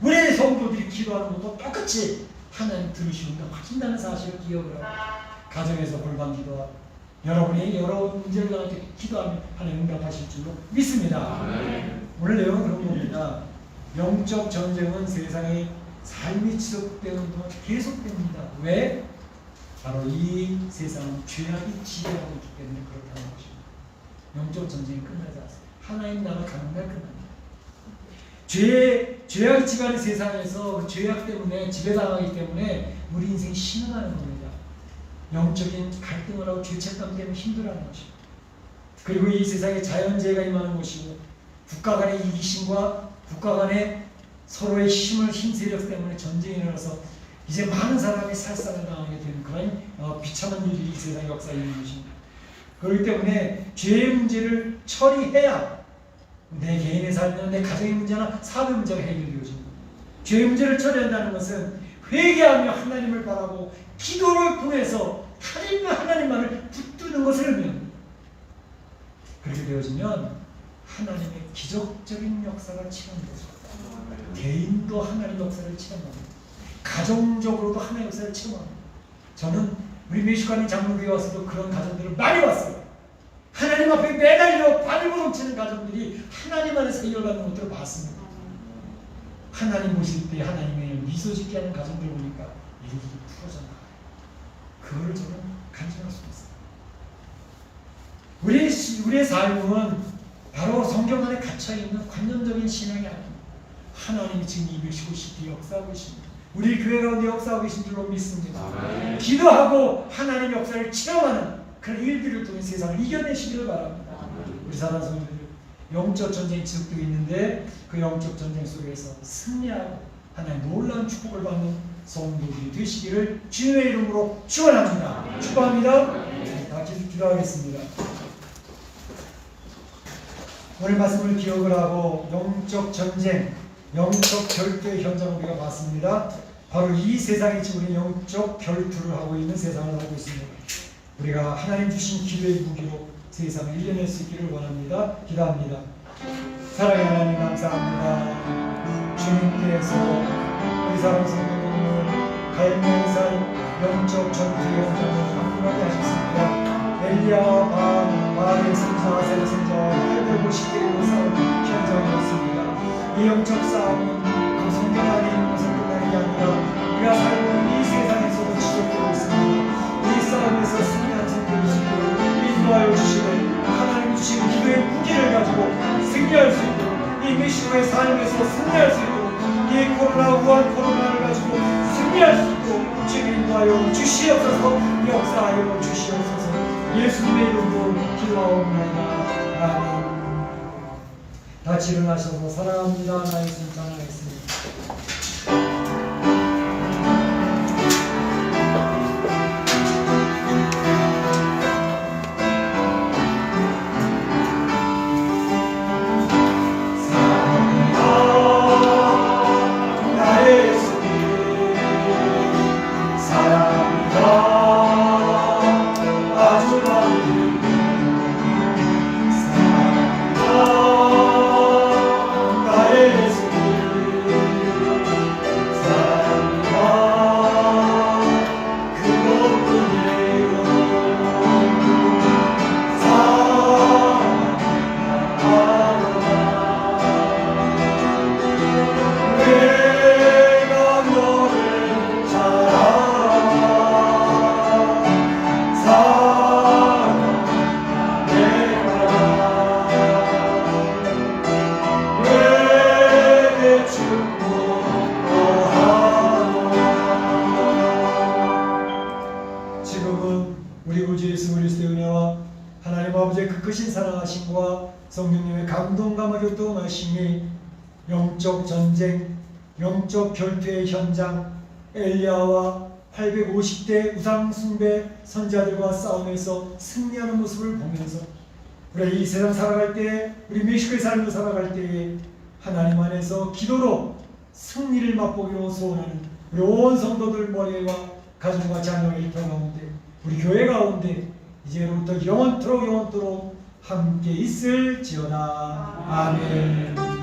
우리 성도들이 기도하는 것도 똑같이 하나님 들으시는 거 확신나는 사실을 기억을 하고 가정에서 골방 기도하고 여러분이 여러 문제를 가지고 기도하면 하나님 응답하실 줄로 믿습니다. 오늘 내용은 그런 겁니다. 영적 전쟁은 세상의 삶이 지속되는 동안 계속됩니다. 왜? 바로 이 세상은 죄악이 지배하고 있기 때문에 그렇다는 것입니다. 영적 전쟁이 끝나지 않습니다. 하나님 나라 가는 날 끝납니다. 죄악이 지배하는 세상에서 죄악 때문에 지배당하기 때문에 우리 인생이 신음하는 겁니다. 영적인 갈등을 하고 죄책감 때문에 힘들어하는 것입니다. 그리고 이 세상에 자연재해가 임하는 것이고 국가 간의 이기심과 국가 간의 서로의 힘세력 때문에 전쟁이 일어나서 이제 많은 사람이 살상을 당하게 되는 그런 비참한 일이 이 세상 역사에 있는 것입니다. 그렇기 때문에 죄의 문제를 처리해야 내 개인의 삶이나 내 가정의 문제나 사업의 문제가 해결되어집니다. 죄의 문제를 처리한다는 것은 회개하며 하나님을 바라고 기도를 통해서 하나님만을 붙드는 것을 의미합니다. 그렇게 되어지면 하나님의 기적적인 역사가 체험되죠. 개인도 하나님의 역사를 체험합니다. 가정적으로도 하나님의 역사를 체험합니다. 저는 우리 미식관인 장로교회 와서도 그런 가정들을 많이 봤어요. 하나님 앞에 매달려 발버둥치는 가정들이 하나님 안에서 해결받는 것들을 봤습니다. 하나님 보실 때 하나님의 미소 짓게 하는 가정들 보니까 일이 풀어져 나가요. 그거를 저는 간증할 수 있어요. 우리의 삶은 바로 성경 안에 갇혀있는 관념적인 신앙이 아닙니다. 하나님이 지금 250기 역사하고 계십니다. 우리 교회 가운데 역사하고 계신 줄로 믿습니다. 기도하고 하나님의 역사를 체험하는 그런 일들을 통해 세상을 이겨내시기를 바랍니다. 우리 사랑하는 성도들, 영적 전쟁이 지속되고 있는데 그 영적 전쟁 속에서 승리하고 하나님의 놀라운 축복을 받는 성도들이 되시기를 주님의 이름으로 축원합니다. 축복합니다. 다 기도하겠습니다. 오늘 말씀을 기억을 하고 영적 전쟁, 영적 결투의 현장을 우리가 봤습니다. 바로 이 세상이 지금 우리 영적 결투를 하고 있는 세상을 알고 있습니다. 우리가 하나님 주신 기도의 무기로 세상을 이겨낼 수 있기를 원합니다. 기도합니다. 사랑의 하나님 감사합니다. 주님께서 우리 사랑 성도님을 갈멜산 영적 전투의 현장을 강건하게 하셨습니다. 엘리야와 바알의 승자, 아셀의 승자와 850개의 싸움 현장이었습니다. 이 영적 싸움은 그 성경 안에 있는 것을 끝나는 게 아니라 우리가 살고 있는 이 세상에서도 지속되고 있습니다. 이 싸움에서 승리한 성도들을 인도하여 주시는 하나님 주신 기도의 무기를 가지고 승리할 수 있도록 이 메시로의 삶에서 승리할 수 있도록 이 코로나 우한 코로나를 가지고 승리할 수 있도록 주님 인도하여 주시옵소서. 역사하여 주시옵소서. 예수님의 이름으로 기도하옵나이다. 아멘. 같이 일어나셔서 사랑합니다. 나의 예수님 찬양하겠습니다. 나의 예수님 성령님의 감동 감화를 도마시니 영적 전쟁, 영적 결투의 현장, 엘리야와 850대 우상 숭배 선지자들과 싸우면서 승리하는 모습을 보면서 우리 이 세상 살아갈 때, 우리 멕시코의 삶을 살아갈 때에 하나님 안에서 기도로 승리를 맛보기로 소원하는 우리 온 성도들 머리와 가정과 자녀의 일터 가운데, 우리 교회 가운데 이제부터 영원토록 함께 있을지어다. 아멘.